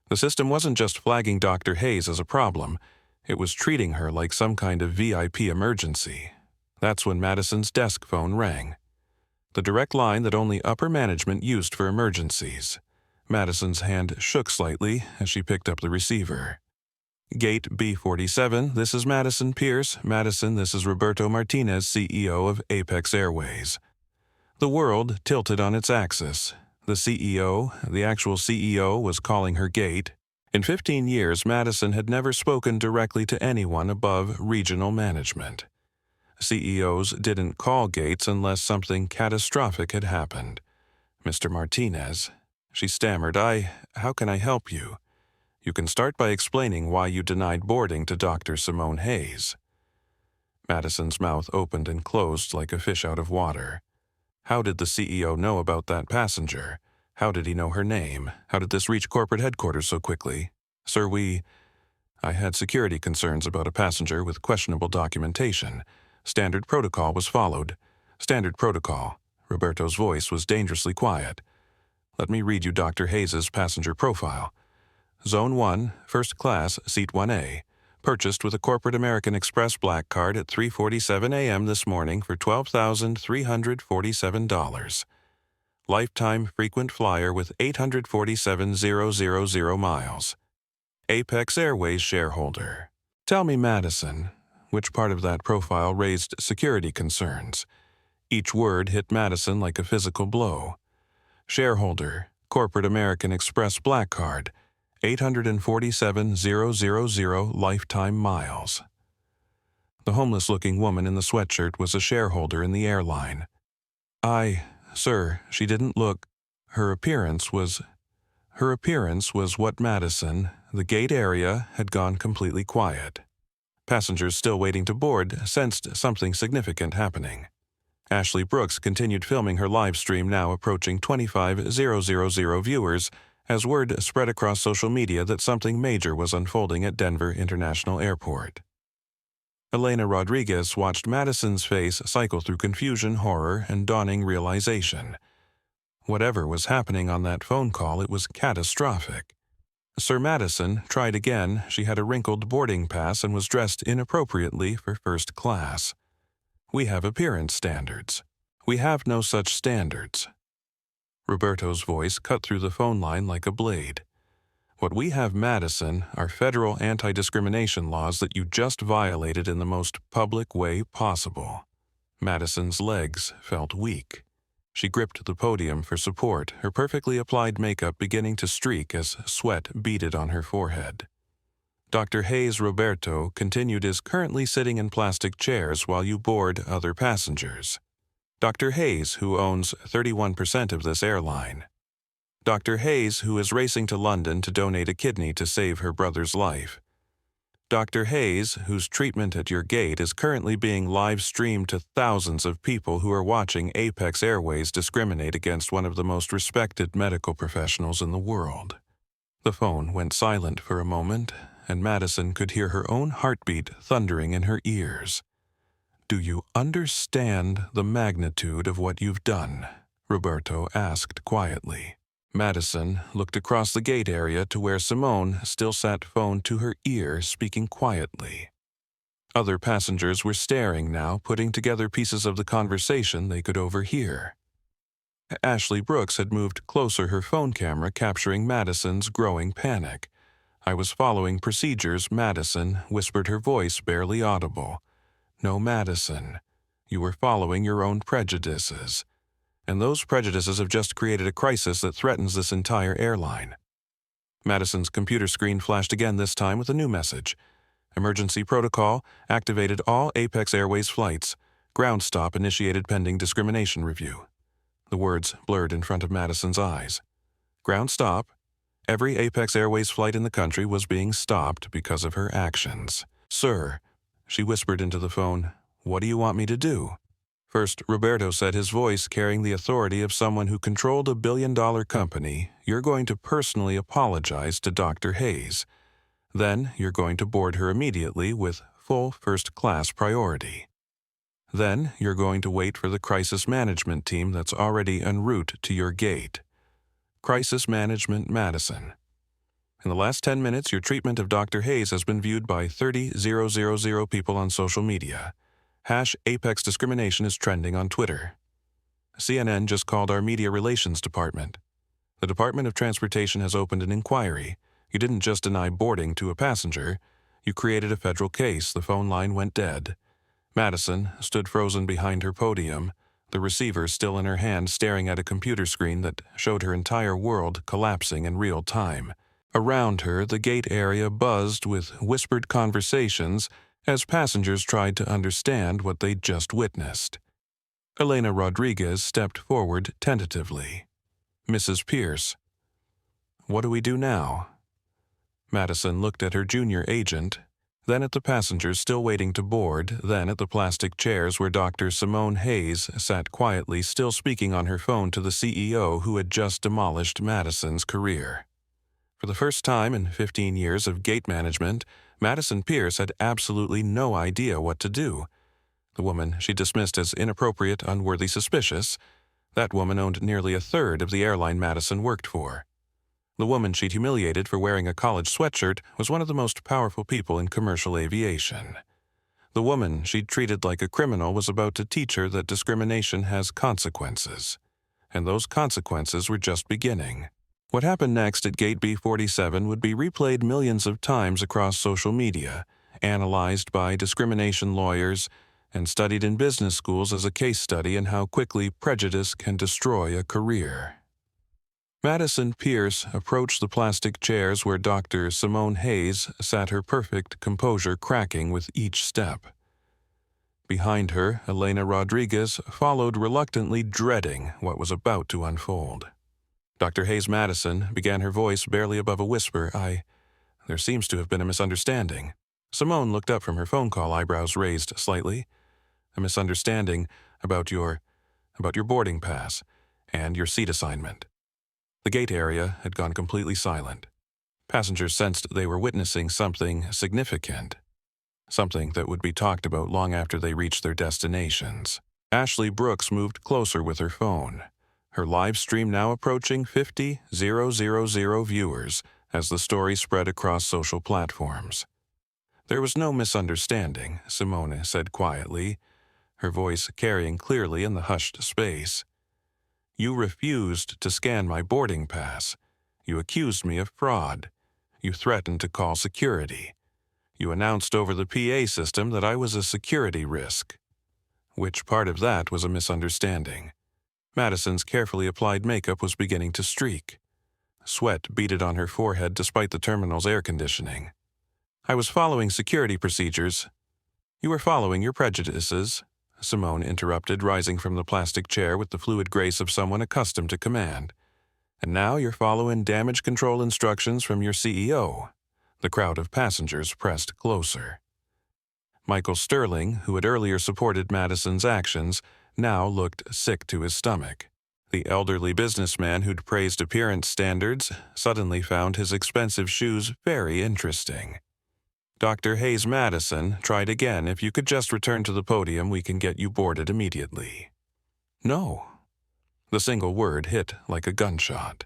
The system wasn't just flagging Dr. Hayes as a problem, it was treating her like some kind of VIP emergency. That's when Madison's desk phone rang. The direct line that only upper management used for emergencies. Madison's hand shook slightly as she picked up the receiver. "Gate B47, this is Madison Pierce. Madison, this is Roberto Martinez, CEO of Apex Airways." The world tilted on its axis. The CEO, the actual CEO, was calling her Gate. In 15 years, Madison had never spoken directly to anyone above regional management. CEOs didn't call gates unless something catastrophic had happened. "Mr. Martinez," she stammered, how can I help you?" "You can start by explaining why you denied boarding to Dr. Simone Hayes." Madison's mouth opened and closed like a fish out of water. How did the CEO know about that passenger? How did he know her name? How did this reach corporate headquarters so quickly? "Sir, I had security concerns about a passenger with questionable documentation. Standard protocol was followed." "Standard protocol." Roberto's voice was dangerously quiet. "Let me read you Dr. Hayes's passenger profile. Zone 1, first class, seat 1A. Purchased with a corporate American Express black card at 3:47 a.m. this morning for $12,347. Lifetime frequent flyer with 847,000 miles. Apex Airways shareholder." Tell me, Madison, which part of that profile raised security concerns? Each word hit Madison like a physical blow. Shareholder, corporate American Express black card, 847,000 lifetime miles. The homeless-looking woman in the sweatshirt was a shareholder in the airline. Sir, she didn't look. Her appearance was what Madison, the gate area, had gone completely quiet. Passengers still waiting to board sensed something significant happening. Ashley Brooks continued filming her live stream, now approaching 25,000 viewers, as word spread across social media that something major was unfolding at Denver International Airport. Elena Rodriguez watched Madison's face cycle through confusion, horror, and dawning realization. Whatever was happening on that phone call, it was catastrophic. Sir Madison tried again. She had a wrinkled boarding pass and was dressed inappropriately for first class. We have appearance standards. We have no such standards. Roberto's voice cut through the phone line like a blade. What we have, Madison, are federal anti-discrimination laws that you just violated in the most public way possible. Madison's legs felt weak. She gripped the podium for support, her perfectly applied makeup beginning to streak as sweat beaded on her forehead. Dr. Hayes Roberto continued is currently sitting in plastic chairs while you board other passengers. Dr. Hayes, who owns 31% of this airline. Dr. Hayes, who is racing to London to donate a kidney to save her brother's life. Dr. Hayes, whose treatment at your gate is currently being live-streamed to thousands of people who are watching Apex Airways discriminate against one of the most respected medical professionals in the world. The phone went silent for a moment, and Madison could hear her own heartbeat thundering in her ears. "Do you understand the magnitude of what you've done?" Roberto asked quietly. Madison looked across the gate area to where Simone still sat, phone to her ear, speaking quietly. Other passengers were staring now, putting together pieces of the conversation they could overhear. Ashley Brooks had moved closer, her phone camera capturing Madison's growing panic. "I was following procedures," Madison whispered, her voice barely audible. "No, Madison, you were following your own prejudices. And those prejudices have just created a crisis that threatens this entire airline." Madison's computer screen flashed again, this time with a new message. "Emergency protocol activated all Apex Airways flights. Ground stop initiated pending discrimination review." The words blurred in front of Madison's eyes. Ground stop. Every Apex Airways flight in the country was being stopped because of her actions. "Sir," she whispered into the phone, "what do you want me to do?" First, Roberto said, his voice carrying the authority of someone who controlled a billion-dollar company, "You're going to personally apologize to Dr. Hayes. Then you're going to board her immediately with full first-class priority. Then you're going to wait for the crisis management team that's already en route to your gate. Crisis Management Madison. In the last 10 minutes, your treatment of Dr. Hayes has been viewed by 30,000 people on social media. #Apex Discrimination is trending on Twitter. CNN just called our media relations department. The Department of Transportation has opened an inquiry. You didn't just deny boarding to a passenger. You created a federal case." The phone line went dead. Madison stood frozen behind her podium, the receiver still in her hand, staring at a computer screen that showed her entire world collapsing in real time. Around her, the gate area buzzed with whispered conversations as passengers tried to understand what they'd just witnessed. Elena Rodriguez stepped forward tentatively. "Mrs. Pierce, what do we do now?" Madison looked at her junior agent, then at the passengers still waiting to board, then at the plastic chairs where Dr. Simone Hayes sat quietly, still speaking on her phone to the CEO who had just demolished Madison's career. For the first time in 15 years of gate management, Madison Pierce had absolutely no idea what to do. The woman she dismissed as inappropriate, unworthy, suspicious, that woman owned nearly a third of the airline Madison worked for. The woman she'd humiliated for wearing a college sweatshirt was one of the most powerful people in commercial aviation. The woman she'd treated like a criminal was about to teach her that discrimination has consequences. And those consequences were just beginning. What happened next at Gate B47 would be replayed millions of times across social media, analyzed by discrimination lawyers, and studied in business schools as a case study in how quickly prejudice can destroy a career. Madison Pierce approached the plastic chairs where Dr. Simone Hayes sat, her perfect composure cracking with each step. Behind her, Elena Rodriguez followed reluctantly, dreading what was about to unfold. "Dr. Hayes Madison," began, her voice barely above a whisper, "there seems to have been a misunderstanding." Simone looked up from her phone call, eyebrows raised slightly. "A misunderstanding about your about your boarding pass, and your seat assignment. The gate area had gone completely silent. Passengers sensed they were witnessing something significant, something that would be talked about long after they reached their destinations. Ashley Brooks moved closer with her phone, her live stream now approaching 50,000 viewers as the story spread across social platforms. There was no misunderstanding, Simone said quietly, her voice carrying clearly in the hushed space. You refused to scan my boarding pass. You accused me of fraud. You threatened to call security. You announced over the PA system that I was a security risk. Which part of that was a misunderstanding? Madison's carefully applied makeup was beginning to streak. Sweat beaded on her forehead despite the terminal's air conditioning. I was following security procedures. You were following your prejudices, Simone interrupted, rising from the plastic chair with the fluid grace of someone accustomed to command. And now you're following damage control instructions from your CEO. The crowd of passengers pressed closer. Michael Sterling, who had earlier supported Madison's actions, now looked sick to his stomach. The elderly businessman who'd praised appearance standards suddenly found his expensive shoes very interesting. Dr. Hayes Madison tried again. If you could just return to the podium, we can get you boarded immediately. No. The single word hit like a gunshot.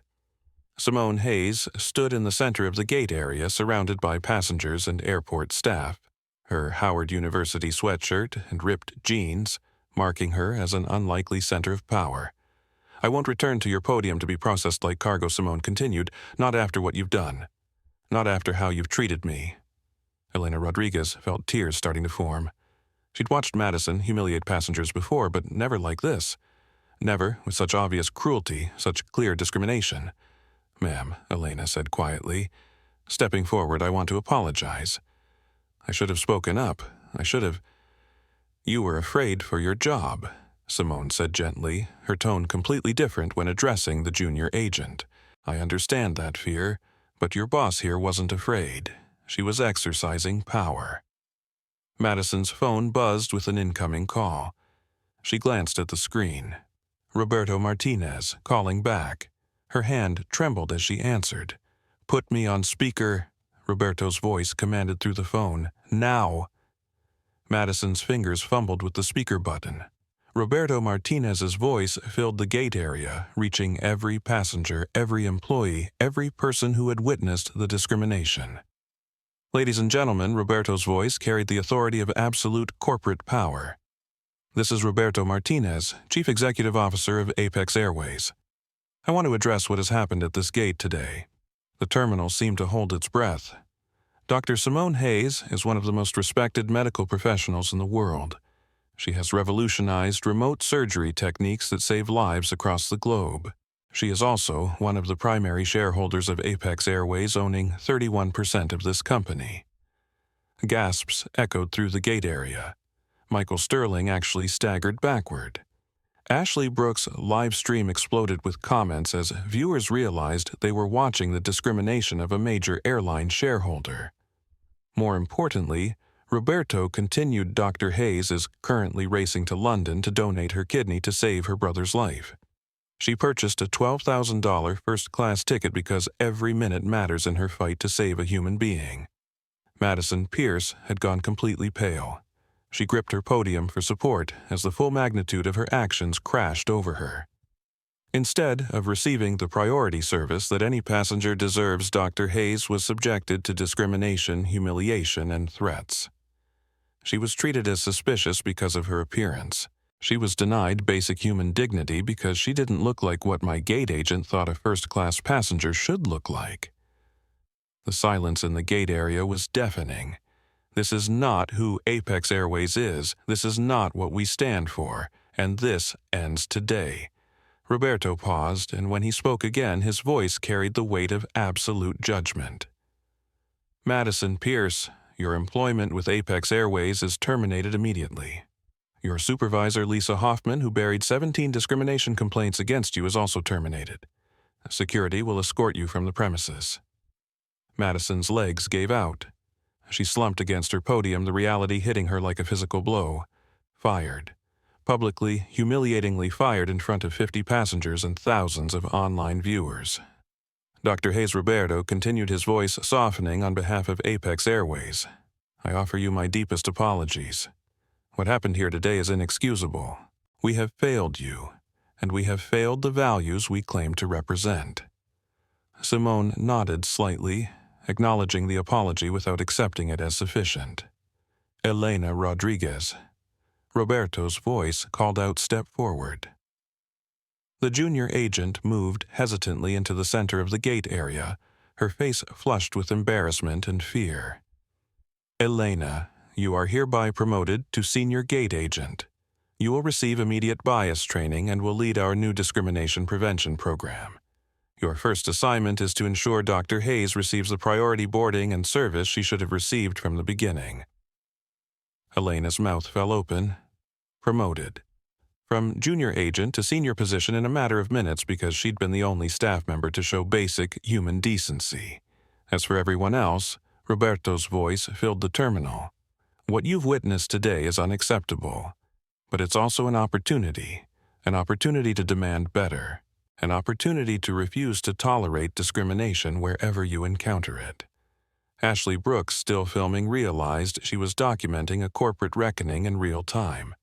Simone Hayes stood in the center of the gate area surrounded by passengers and airport staff, her Howard University sweatshirt and ripped jeans marking her as an unlikely center of power. I won't return to your podium to be processed like cargo, Simone continued, not after what you've done. Not after how you've treated me. Elena Rodriguez felt tears starting to form. She'd watched Madison humiliate passengers before, but never like this. Never with such obvious cruelty, such clear discrimination. Ma'am, Elena said quietly. Stepping forward, I want to apologize. I should have spoken up. I should have. You were afraid for your job, Simone said gently, her tone completely different when addressing the junior agent. I understand that fear, but your boss here wasn't afraid. She was exercising power. Madison's phone buzzed with an incoming call. She glanced at the screen. Roberto Martinez, calling back. Her hand trembled as she answered. Put me on speaker, Roberto's voice commanded through the phone. Now. Madison's fingers fumbled with the speaker button. Roberto Martinez's voice filled the gate area, reaching every passenger, every employee, every person who had witnessed the discrimination. Ladies and gentlemen, Roberto's voice carried the authority of absolute corporate power. This is Roberto Martinez, Chief Executive Officer of Apex Airways. I want to address what has happened at this gate today. The terminal seemed to hold its breath. Dr. Simone Hayes is one of the most respected medical professionals in the world. She has revolutionized remote surgery techniques that save lives across the globe. She is also one of the primary shareholders of Apex Airways, owning 31% of this company. Gasps echoed through the gate area. Michael Sterling actually staggered backward. Ashley Brooks' live stream exploded with comments as viewers realized they were watching the discrimination of a major airline shareholder. More importantly, Roberto continued. Dr. Hayes is currently racing to London to donate her kidney to save her brother's life. She purchased a $12,000 first-class ticket because every minute matters in her fight to save a human being. Madison Pierce had gone completely pale. She gripped her podium for support as the full magnitude of her actions crashed over her. Instead of receiving the priority service that any passenger deserves, Dr. Hayes was subjected to discrimination, humiliation, and threats. She was treated as suspicious because of her appearance. She was denied basic human dignity because she didn't look like what my gate agent thought a first-class passenger should look like. The silence in the gate area was deafening. This is not who Apex Airways is. This is not what we stand for. And this ends today. Roberto paused, and when he spoke again, his voice carried the weight of absolute judgment. Madison Pierce, your employment with Apex Airways is terminated immediately. Your supervisor, Lisa Hoffman, who buried 17 discrimination complaints against you, is also terminated. Security will escort you from the premises. Madison's legs gave out. She slumped against her podium, the reality hitting her like a physical blow. Fired. publicly, humiliatingly fired in front of 50 passengers and thousands of online viewers. Dr. Hayes Roberto continued, his voice softening on behalf of Apex Airways. I offer you my deepest apologies. What happened here today is inexcusable. We have failed you, and we have failed the values we claim to represent. Simone nodded slightly, acknowledging the apology without accepting it as sufficient. Elena Rodriguez. Roberto's voice called out, "Step forward." The junior agent moved hesitantly into the center of the gate area, her face flushed with embarrassment and fear. Elena, you are hereby promoted to senior gate agent. You will receive immediate bias training and will lead our new discrimination prevention program. Your first assignment is to ensure Dr. Hayes receives the priority boarding and service she should have received from the beginning. Elena's mouth fell open. Promoted. From junior agent to senior position in a matter of minutes because she'd been the only staff member to show basic human decency. As for everyone else, Roberto's voice filled the terminal. What you've witnessed today is unacceptable, but it's also an opportunity to demand better, an opportunity to refuse to tolerate discrimination wherever you encounter it. Ashley Brooks, still filming, realized she was documenting a corporate reckoning in real time.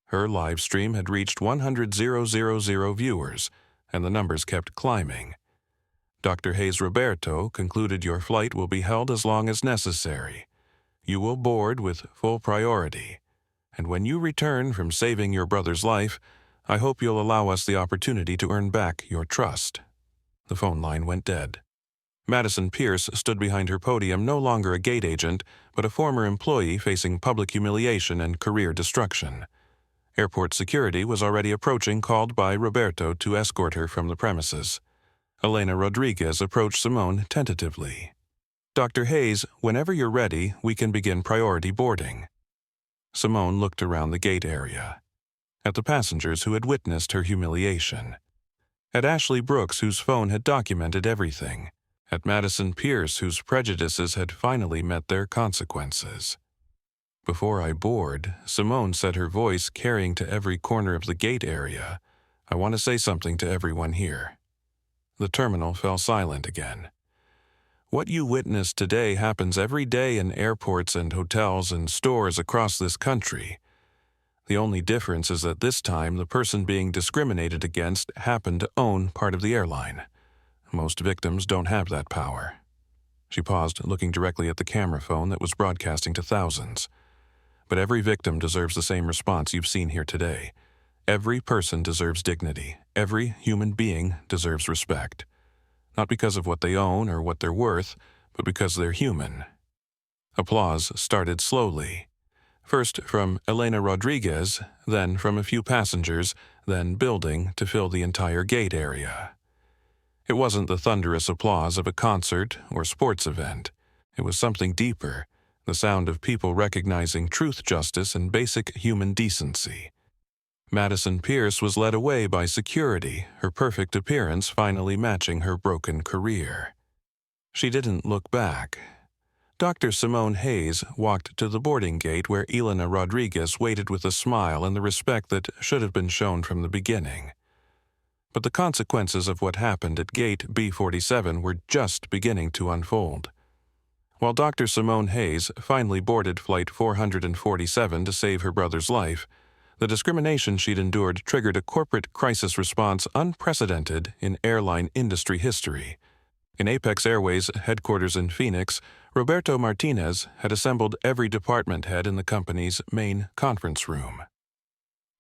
Her live stream had reached 100,000 viewers, and the numbers kept climbing. Dr. Hayes Roberto concluded your flight will be held as long as necessary. You will board with full priority, and when you return from saving your brother's life, I hope you'll allow us the opportunity to earn back your trust. The phone line went dead. Madison Pierce stood behind her podium, no longer a gate agent, but a former employee facing public humiliation and career destruction. Airport security was already approaching, called by Roberto to escort her from the premises. Elena Rodriguez approached Simone tentatively. Dr. Hayes, whenever you're ready, we can begin priority boarding. Simone looked around the gate area, at the passengers who had witnessed her humiliation, at Ashley Brooks, whose phone had documented everything, at Madison Pierce, whose prejudices had finally met their consequences. Before I board, Simone said, her voice carrying to every corner of the gate area, I want to say something to everyone here. The terminal fell silent again. What you witnessed today happens every day in airports and hotels and stores across this country. The only difference is that this time the person being discriminated against happened to own part of the airline. Most victims don't have that power. She paused, looking directly at the camera phone that was broadcasting to thousands. But every victim deserves the same response you've seen here today. Every person deserves dignity. Every human being deserves respect. Not because of what they own or what they're worth, but because they're human. Applause started slowly. First from Elena Rodriguez, then from a few passengers, then building to fill the entire gate area. It wasn't the thunderous applause of a concert or sports event. It was something deeper, the sound of people recognizing truth, justice, and basic human decency. Madison Pierce was led away by security, her perfect appearance finally matching her broken career. She didn't look back. Dr. Simone Hayes walked to the boarding gate where Elena Rodriguez waited with a smile and the respect that should have been shown from the beginning. But the consequences of what happened at gate B47 were just beginning to unfold. While Dr. Simone Hayes finally boarded flight 447 to save her brother's life, the discrimination she'd endured triggered a corporate crisis response unprecedented in airline industry history. In Apex Airways headquarters in Phoenix, Roberto Martinez had assembled every department head in the company's main conference room.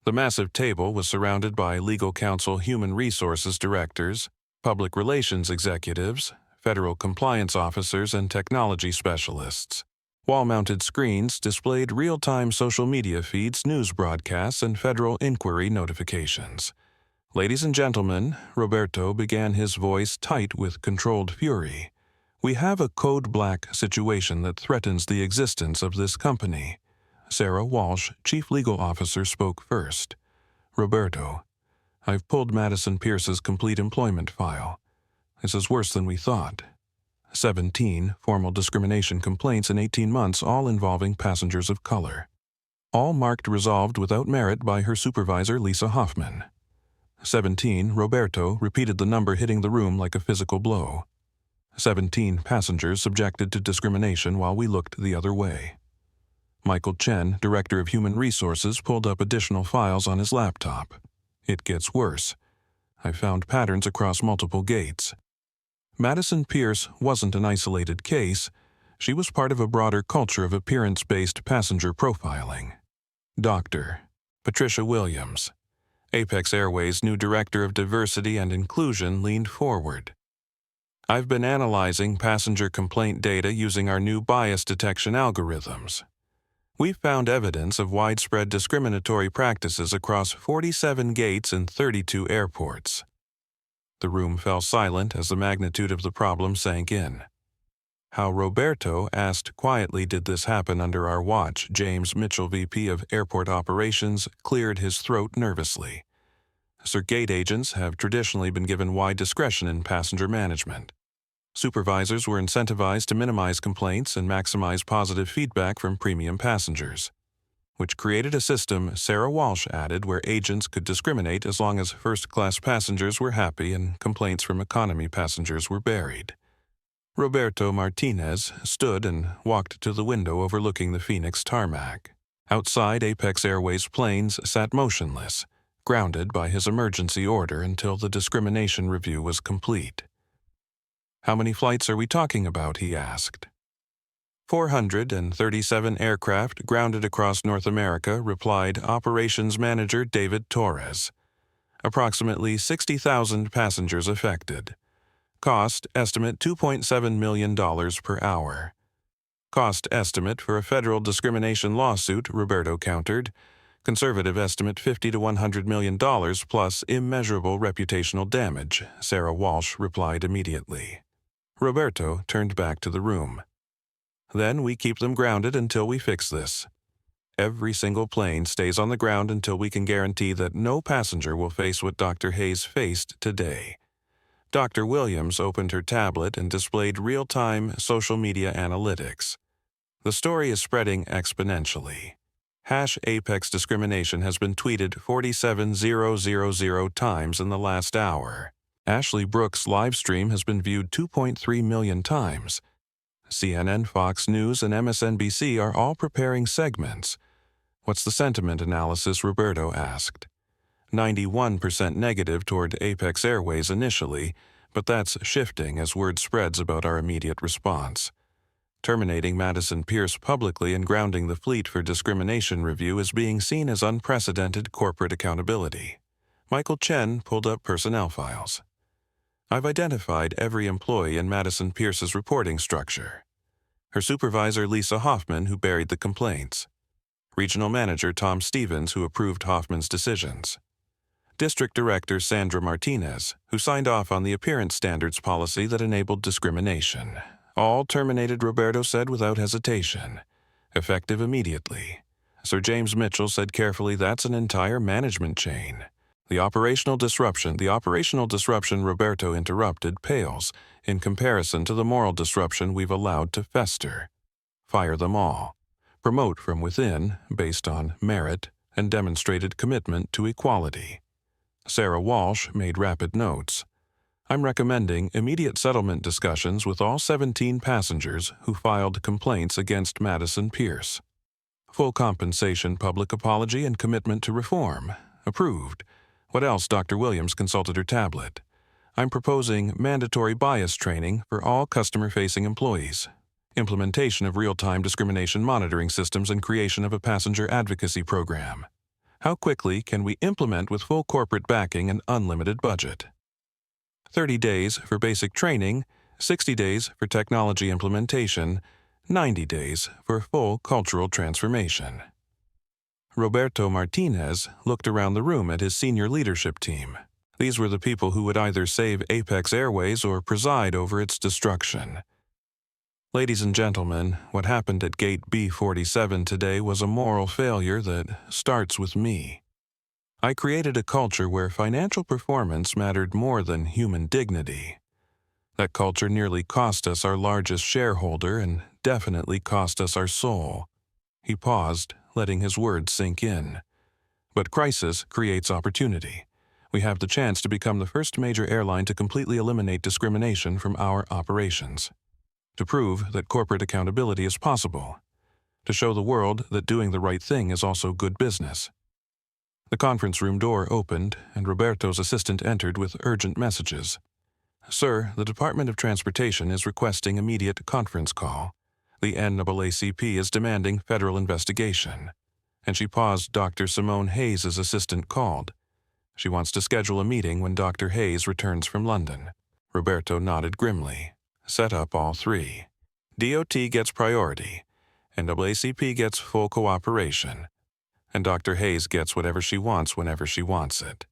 The massive table was surrounded by legal counsel, human resources directors, public relations executives, federal compliance officers, and technology specialists. Wall-mounted screens displayed real-time social media feeds, news broadcasts, and federal inquiry notifications. Ladies and gentlemen, Roberto began, his voice tight with controlled fury. We have a code black situation that threatens the existence of this company. Sarah Walsh, Chief Legal Officer, spoke first. Roberto, I've pulled Madison Pierce's complete employment file. This is worse than we thought. 17 formal discrimination complaints in 18 months, all involving passengers of color. all marked resolved without merit by her supervisor Lisa Hoffman. 17, Roberto repeated the number hitting the room like a physical blow. 17 passengers subjected to discrimination while we looked the other way. Michael Chen, Director of Human Resources, pulled up additional files on his laptop. It gets worse. I found patterns across multiple gates. Madison Pierce wasn't an isolated case. She was part of a broader culture of appearance-based passenger profiling. Dr. Patricia Williams, Apex Airways' new Director of Diversity and Inclusion, leaned forward. I've been analyzing passenger complaint data using our new bias detection algorithms. We've found evidence of widespread discriminatory practices across 47 gates in 32 airports. The room fell silent as the magnitude of the problem sank in. How Roberto asked quietly did this happen under our watch, James Mitchell, VP of Airport Operations, cleared his throat nervously. Sir, gate agents have traditionally been given wide discretion in passenger management. Supervisors were incentivized to minimize complaints and maximize positive feedback from premium passengers, which created a system, Sarah Walsh added, where agents could discriminate as long as first-class passengers were happy and complaints from economy passengers were buried. Roberto Martinez stood and walked to the window overlooking the Phoenix tarmac. Outside, Apex Airways planes sat motionless, grounded by his emergency order until the discrimination review was complete. How many flights are we talking about? He asked. 437 aircraft grounded across North America, replied Operations Manager David Torres. Approximately 60,000 passengers affected. Cost estimate $2.7 million per hour. Cost estimate for a federal discrimination lawsuit, Roberto countered. Conservative estimate $50 to $100 million plus immeasurable reputational damage, Sarah Walsh replied immediately. Roberto turned back to the room. Then we keep them grounded until we fix this. Every single plane stays on the ground until we can guarantee that no passenger will face what Dr. Hayes faced today. Dr. Williams opened her tablet and displayed real-time social media analytics. The story is spreading exponentially. #Apex discrimination has been tweeted 47,000 times in the last hour. Ashley Brooks' live stream has been viewed 2.3 million times. CNN, Fox News, and MSNBC are all preparing segments. What's the sentiment analysis? Roberto asked. 91% negative toward Apex Airways initially, but that's shifting as word spreads about our immediate response. Terminating Madison Pierce publicly and grounding the fleet for discrimination review is being seen as unprecedented corporate accountability. Michael Chen pulled up personnel files. I've identified every employee in Madison Pierce's reporting structure. Her supervisor Lisa Hoffman, who buried the complaints. Regional Manager Tom Stevens, who approved Hoffman's decisions. District Director Sandra Martinez, who signed off on the appearance standards policy that enabled discrimination. All terminated, Roberto said without hesitation. Effective immediately. Sir James Mitchell said carefully, that's an entire management chain. The operational disruption, Roberto interrupted, pales in comparison to the moral disruption we've allowed to fester. Fire them all. Promote from within, based on merit and demonstrated commitment to equality. Sarah Walsh made rapid notes. I'm recommending immediate settlement discussions with all 17 passengers who filed complaints against Madison Pierce. Full compensation, public apology, and commitment to reform. Approved. What else? Dr. Williams consulted her tablet. I'm proposing mandatory bias training for all customer-facing employees. Implementation of real-time discrimination monitoring systems and creation of a passenger advocacy program. How quickly can we implement with full corporate backing and unlimited budget? 30 days for basic training, 60 days for technology implementation, 90 days for full cultural transformation. Roberto Martinez looked around the room at his senior leadership team. These were the people who would either save Apex Airways or preside over its destruction. Ladies and gentlemen, what happened at Gate B47 today was a moral failure that starts with me. I created a culture where financial performance mattered more than human dignity. That culture nearly cost us our largest shareholder and definitely cost us our soul. He paused, letting his words sink in. But crisis creates opportunity. We have the chance to become the first major airline to completely eliminate discrimination from our operations. To prove that corporate accountability is possible. To show the world that doing the right thing is also good business. The conference room door opened, and Roberto's assistant entered with urgent messages. "Sir, the Department of Transportation is requesting immediate conference call. The NAACP is demanding federal investigation." And she paused. Dr. Simone Hayes' assistant called. "She wants to schedule a meeting when Dr. Hayes returns from London." Roberto nodded grimly. "Set up all three. DOT gets priority, NAACP gets full cooperation, and Dr. Hayes gets whatever she wants whenever she wants it."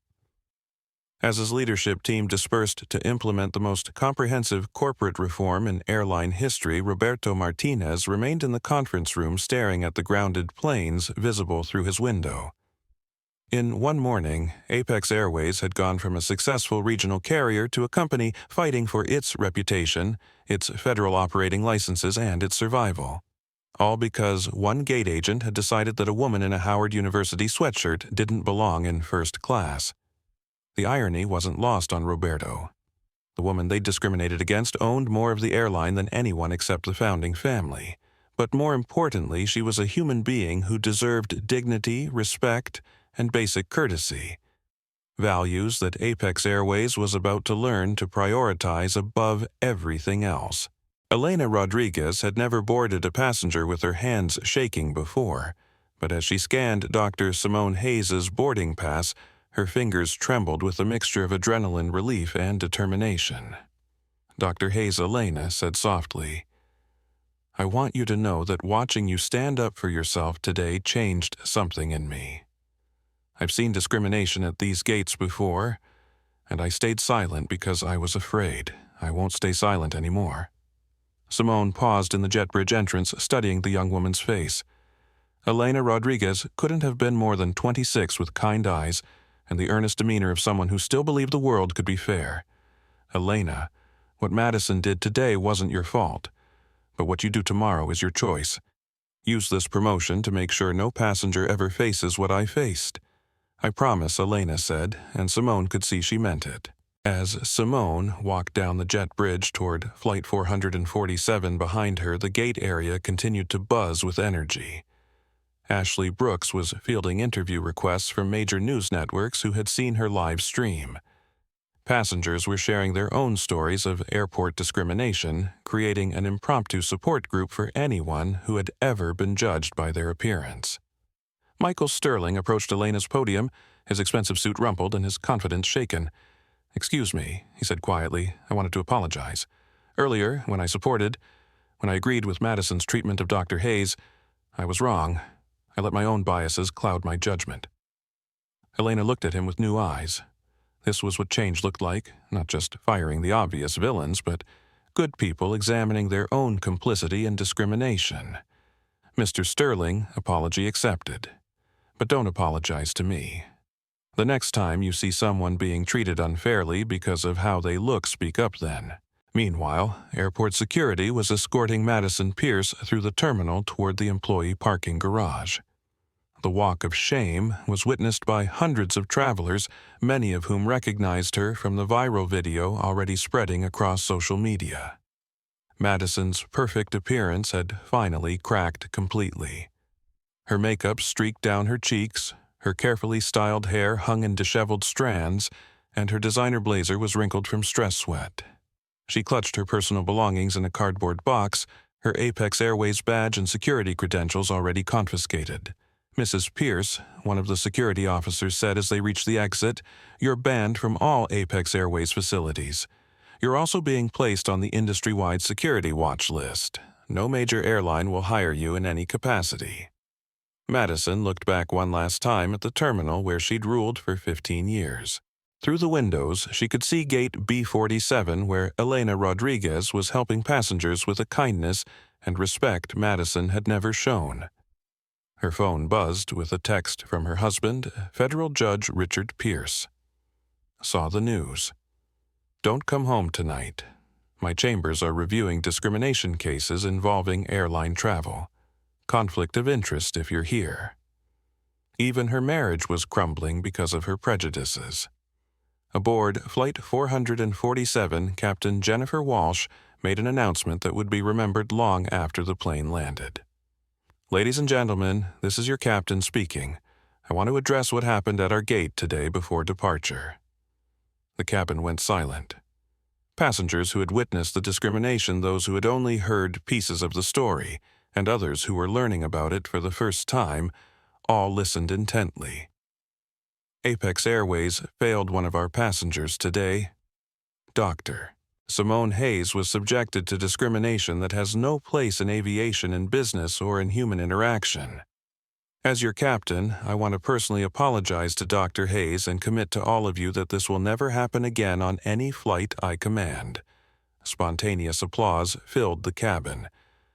As his leadership team dispersed to implement the most comprehensive corporate reform in airline history, Roberto Martinez remained in the conference room staring at the grounded planes visible through his window. In one morning, Apex Airways had gone from a successful regional carrier to a company fighting for its reputation, its federal operating licenses, and its survival. All because one gate agent had decided that a woman in a Howard University sweatshirt didn't belong in first class. The irony wasn't lost on Roberto. The woman they discriminated against owned more of the airline than anyone except the founding family. But more importantly, she was a human being who deserved dignity, respect, and basic courtesy. Values that Apex Airways was about to learn to prioritize above everything else. Elena Rodriguez had never boarded a passenger with her hands shaking before, but as she scanned Dr. Simone Hayes' boarding pass, her fingers trembled with a mixture of adrenaline relief and determination. Dr. Hayes Elena said softly, "I want you to know that watching you stand up for yourself today changed something in me. I've seen discrimination at these gates before, and I stayed silent because I was afraid. I won't stay silent anymore." Simone paused in the jet bridge entrance, studying the young woman's face. Elena Rodriguez couldn't have been more than 26 with kind eyes and the earnest demeanor of someone who still believed the world could be fair. "Elena, what Madison did today wasn't your fault, but what you do tomorrow is your choice. Use this promotion to make sure no passenger ever faces what I faced." "I promise," Elena said, and Simone could see she meant it. As Simone walked down the jet bridge toward Flight 447 behind her, the gate area continued to buzz with energy. Ashley Brooks was fielding interview requests from major news networks who had seen her live stream. Passengers were sharing their own stories of airport discrimination, creating an impromptu support group for anyone who had ever been judged by their appearance. Michael Sterling approached Elena's podium, his expensive suit rumpled and his confidence shaken. "Excuse me," he said quietly. "I wanted to apologize. Earlier, when I agreed with Madison's treatment of Dr. Hayes, I was wrong. I let my own biases cloud my judgment." Elena looked at him with new eyes. This was what change looked like, not just firing the obvious villains, but good people examining their own complicity in discrimination. "Mr. Sterling, apology accepted. But don't apologize to me. The next time you see someone being treated unfairly because of how they look, speak up then." Meanwhile, airport security was escorting Madison Pierce through the terminal toward the employee parking garage. The walk of shame was witnessed by hundreds of travelers, many of whom recognized her from the viral video already spreading across social media. Madison's perfect appearance had finally cracked completely. Her makeup streaked down her cheeks, her carefully styled hair hung in disheveled strands, and her designer blazer was wrinkled from stress sweat. She clutched her personal belongings in a cardboard box, her Apex Airways badge and security credentials already confiscated. "Mrs. Pierce," one of the security officers said as they reached the exit, "you're banned from all Apex Airways facilities. You're also being placed on the industry-wide security watch list. No major airline will hire you in any capacity." Madison looked back one last time at the terminal where she'd ruled for 15 years. Through the windows, she could see gate B47 where Elena Rodriguez was helping passengers with a kindness and respect Madison had never shown. Her phone buzzed with a text from her husband, Federal Judge Richard Pierce. Saw the news. "Don't come home tonight. My chambers are reviewing discrimination cases involving airline travel. conflict of interest if you're here. Even her marriage was crumbling because of her prejudices. Aboard Flight 447, Captain Jennifer Walsh made an announcement that would be remembered long after the plane landed. "Ladies and gentlemen, this is your captain speaking. I want to address what happened at our gate today before departure." The cabin went silent. Passengers who had witnessed the discrimination, those who had only heard pieces of the story, and others who were learning about it for the first time, all listened intently. Apex Airways failed one of our passengers today. Dr. Simone Hayes was subjected to discrimination that has no place in aviation, in business, or in human interaction. As your captain, I want to personally apologize to Dr. Hayes and commit to all of you that this will never happen again on any flight I command. Spontaneous applause filled the cabin,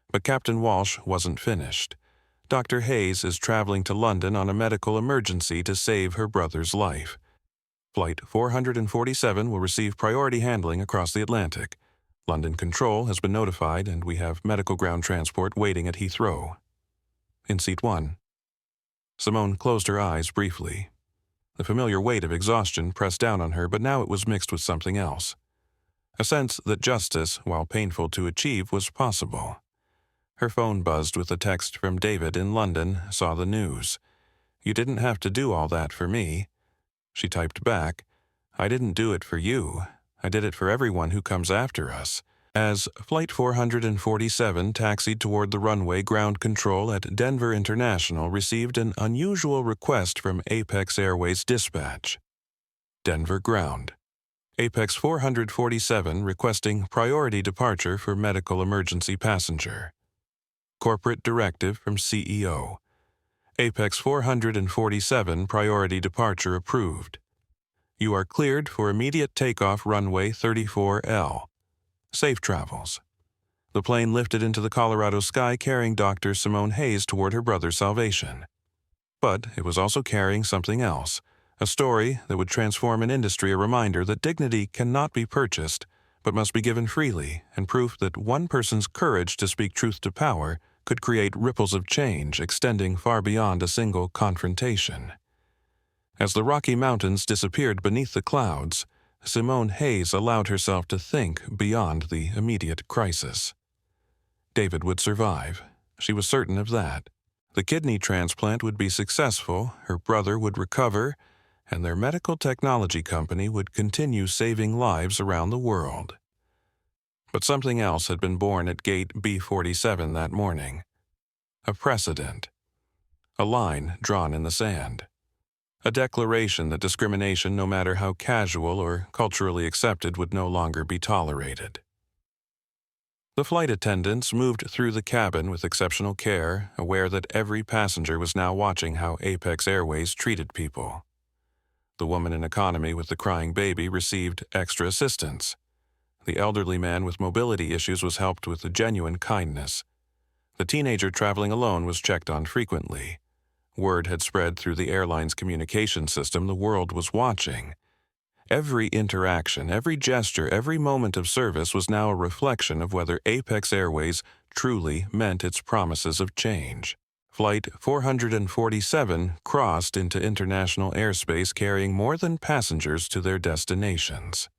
but Captain Walsh wasn't finished. Dr. Hayes is traveling to London on a medical emergency to save her brother's life. Flight 447 will receive priority handling across the Atlantic. London Control has been notified, and we have medical ground transport waiting at Heathrow. In Seat 1. Simone closed her eyes briefly. The familiar weight of exhaustion pressed down on her, but now it was mixed with something else. A sense that justice, while painful to achieve, was possible. Her phone buzzed with a text from David in London, saw the news. "You didn't have to do all that for me." She typed back, "I didn't do it for you. I did it for everyone who comes after us." As Flight 447 taxied toward the runway, ground control at Denver International received an unusual request from Apex Airways dispatch. Denver ground. Apex 447 requesting priority departure for medical emergency passenger. Corporate directive from CEO. Apex 447 priority departure approved. You are cleared for immediate takeoff runway 34L. Safe travels. The plane lifted into the Colorado sky carrying Dr. Simone Hayes toward her brother's salvation. But it was also carrying something else, a story that would transform an industry, a reminder that dignity cannot be purchased, but must be given freely, and proof that one person's courage to speak truth to power could create ripples of change extending far beyond a single confrontation. As the Rocky Mountains disappeared beneath the clouds, Simone Hayes allowed herself to think beyond the immediate crisis. David would survive. She was certain of that. The kidney transplant would be successful, her brother would recover, and their medical technology company would continue saving lives around the world. But something else had been born at Gate B47 that morning. A precedent. A line drawn in the sand. A declaration that discrimination, no matter how casual or culturally accepted, would no longer be tolerated. The flight attendants moved through the cabin with exceptional care, aware that every passenger was now watching how Apex Airways treated people. The woman in economy with the crying baby received extra assistance. The elderly man with mobility issues was helped with genuine kindness. The teenager traveling alone was checked on frequently. Word had spread through the airline's communication system. The world was watching. Every interaction, every gesture, every moment of service was now a reflection of whether Apex Airways truly meant its promises of change. Flight 447 crossed into international airspace carrying more than passengers to their destinations.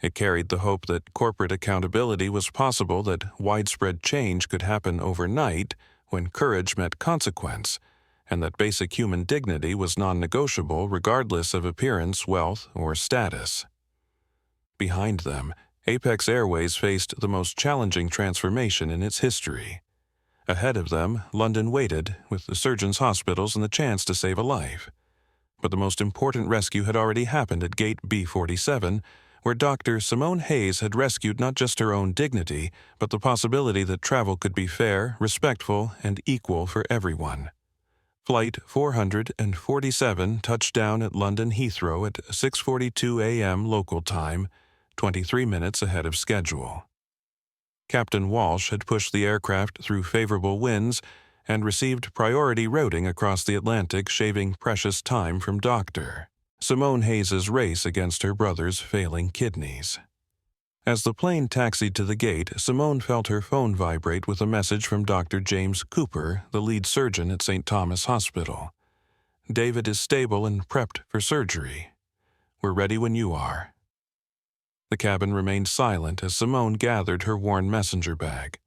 It carried the hope that corporate accountability was possible, that widespread change could happen overnight when courage met consequence, and that basic human dignity was non-negotiable regardless of appearance, wealth, or status. Behind them, Apex Airways faced the most challenging transformation in its history. Ahead of them, London waited, with the surgeons' hospitals and the chance to save a life. But the most important rescue had already happened at Gate B47, where Dr. Simone Hayes had rescued not just her own dignity, but the possibility that travel could be fair, respectful, and equal for everyone. Flight 447 touched down at London Heathrow at 6:42 a.m. local time, 23 minutes ahead of schedule. Captain Walsh had pushed the aircraft through favorable winds and received priority routing across the Atlantic, shaving precious time from Dr. Simone Hayes' race against her brother's failing kidneys. As the plane taxied to the gate, Simone felt her phone vibrate with a message from Dr. James Cooper, the lead surgeon at St. Thomas Hospital. "David is stable and prepped for surgery. We're ready when you are." The cabin remained silent as Simone gathered her worn messenger bag.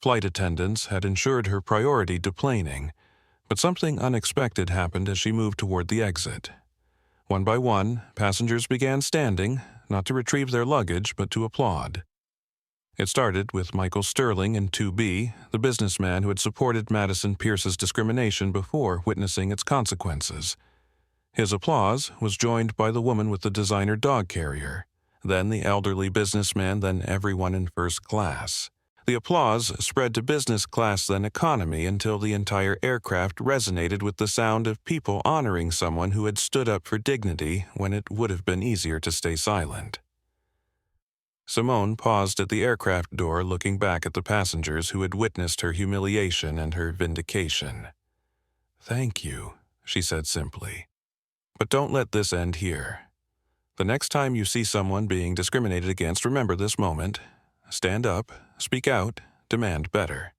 Flight attendants had ensured her priority deplaning, but something unexpected happened as she moved toward the exit. One by one, passengers began standing, not to retrieve their luggage, but to applaud. It started with Michael Sterling in 2B, the businessman who had supported Madison Pierce's discrimination before witnessing its consequences. His applause was joined by the woman with the designer dog carrier, then the elderly businessman, then everyone in first class. The applause spread to business class, then economy, until the entire aircraft resonated with the sound of people honoring someone who had stood up for dignity when it would have been easier to stay silent. Simone paused at the aircraft door, looking back at the passengers who had witnessed her humiliation and her vindication. "Thank you," she said simply. "But don't let this end here. The next time you see someone being discriminated against, remember this moment. Stand up, speak out, demand better."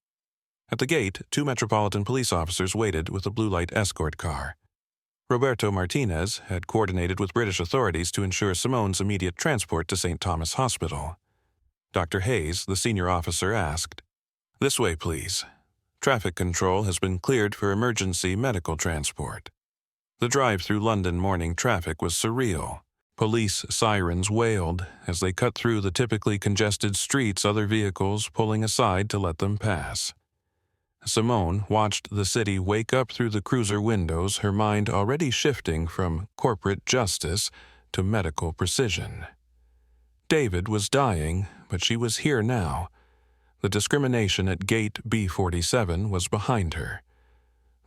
At the gate, 2 Metropolitan police officers waited with a blue light escort car. Roberto Martinez had coordinated with British authorities to ensure Simone's immediate transport to St. Thomas Hospital. Dr. Hayes, the senior officer, asked, "This way, please. Traffic control has been cleared for emergency medical transport." The drive through London morning traffic was surreal. Police sirens wailed as they cut through the typically congested streets, other vehicles pulling aside to let them pass. Simone watched the city wake up through the cruiser windows, her mind already shifting from corporate justice to medical precision. David was dying, but she was here now. The discrimination at gate B47 was behind her.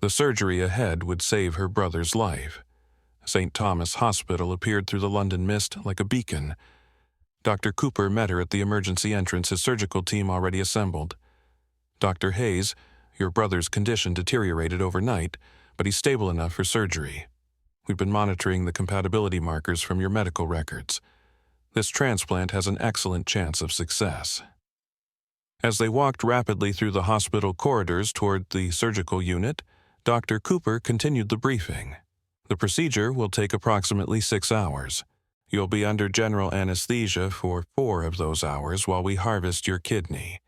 The surgery ahead would save her brother's life. St. Thomas Hospital appeared through the London mist like a beacon. Dr. Cooper met her at the emergency entrance, his surgical team already assembled. "Dr. Hayes, your brother's condition deteriorated overnight, but he's stable enough for surgery. We've been monitoring the compatibility markers from your medical records. This transplant has an excellent chance of success." As they walked rapidly through the hospital corridors toward the surgical unit, Dr. Cooper continued the briefing. "The procedure will take approximately 6 hours. You'll be under general anesthesia for 4 of those hours while we harvest your kidney.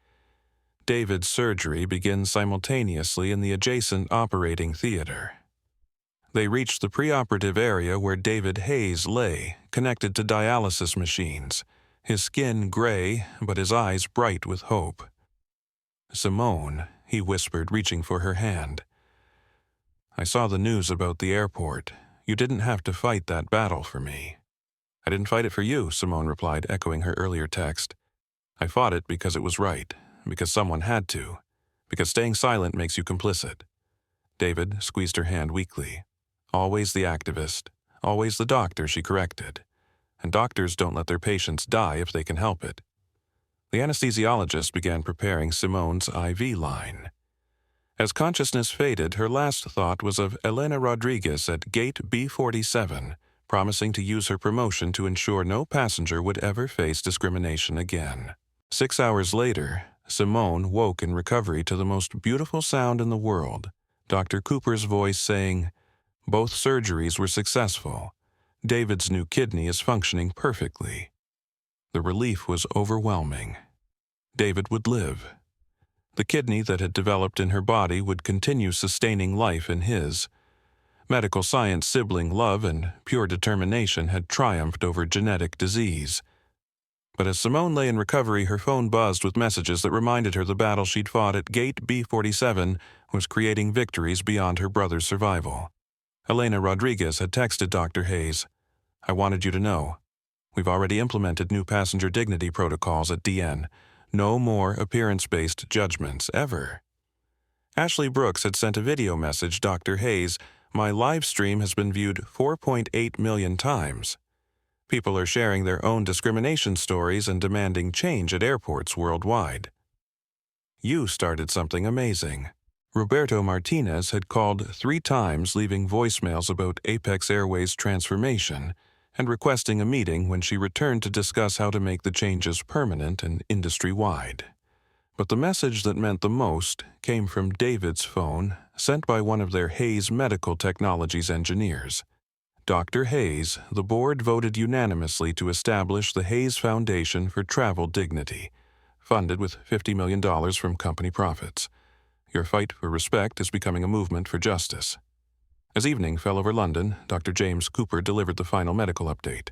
David's surgery begins simultaneously in the adjacent operating theater." They reached the preoperative area where David Hayes lay, connected to dialysis machines, his skin gray but his eyes bright with hope. "Simone," he whispered, reaching for her hand. "I saw the news about the airport. You didn't have to fight that battle for me." "I didn't fight it for you," Simone replied, echoing her earlier text. "I fought it because it was right, because someone had to, because staying silent makes you complicit." David squeezed her hand weakly. "Always the activist, always the doctor," she corrected. "And doctors don't let their patients die if they can help it." The anesthesiologist began preparing Simone's IV line. As consciousness faded, her last thought was of Elena Rodriguez at gate B47, promising to use her promotion to ensure no passenger would ever face discrimination again. 6 hours later, Simone woke in recovery to the most beautiful sound in the world, Dr. Cooper's voice saying, "Both surgeries were successful. David's new kidney is functioning perfectly." The relief was overwhelming. David would live. The kidney that had developed in her body would continue sustaining life in his. Medical science sibling love and pure determination had triumphed over genetic disease. But as Simone lay in recovery, her phone buzzed with messages that reminded her the battle she'd fought at gate B47 was creating victories beyond her brother's survival. Elena Rodriguez had texted Dr. Hayes, "I wanted you to know. We've already implemented new passenger dignity protocols at DN. No more appearance-based judgments, ever." Ashley Brooks had sent a video message, "Dr. Hayes, my live stream has been viewed 4.8 million times. People are sharing their own discrimination stories and demanding change at airports worldwide. You started something amazing." Roberto Martinez had called 3 times, leaving voicemails about Apex Airways' transformation, and requesting a meeting when she returned to discuss how to make the changes permanent and industry-wide. But the message that meant the most came from David's phone, sent by one of their Hayes Medical Technologies engineers. Dr. Hayes, the board voted unanimously to establish the Hayes Foundation for Travel Dignity, funded with $50 million from company profits. Your fight for respect is becoming a movement for justice. As evening fell over London, Dr. James Cooper delivered the final medical update.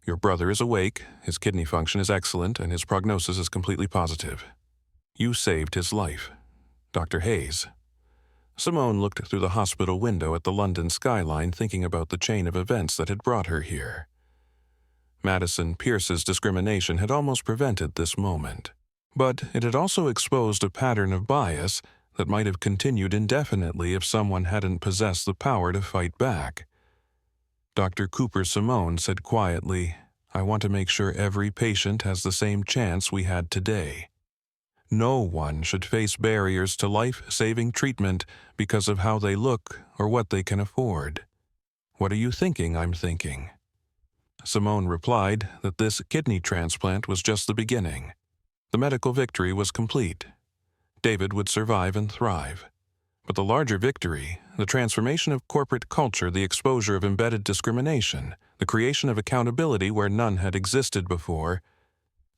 Your brother is awake, his kidney function is excellent, and his prognosis is completely positive. You saved his life. Dr. Hayes. Simone looked through the hospital window at the London skyline, thinking about the chain of events that had brought her here. Madison Pierce's discrimination had almost prevented this moment, but it had also exposed a pattern of bias that might have continued indefinitely if someone hadn't possessed the power to fight back. Dr. Cooper Simone said quietly, "I want to make sure every patient has the same chance we had today. No one should face barriers to life-saving treatment because of how they look or what they can afford. What are you thinking I'm thinking?" Simone replied that this kidney transplant was just the beginning. The medical victory was complete. David would survive and thrive. But the larger victory, the transformation of corporate culture, the exposure of embedded discrimination, the creation of accountability where none had existed before,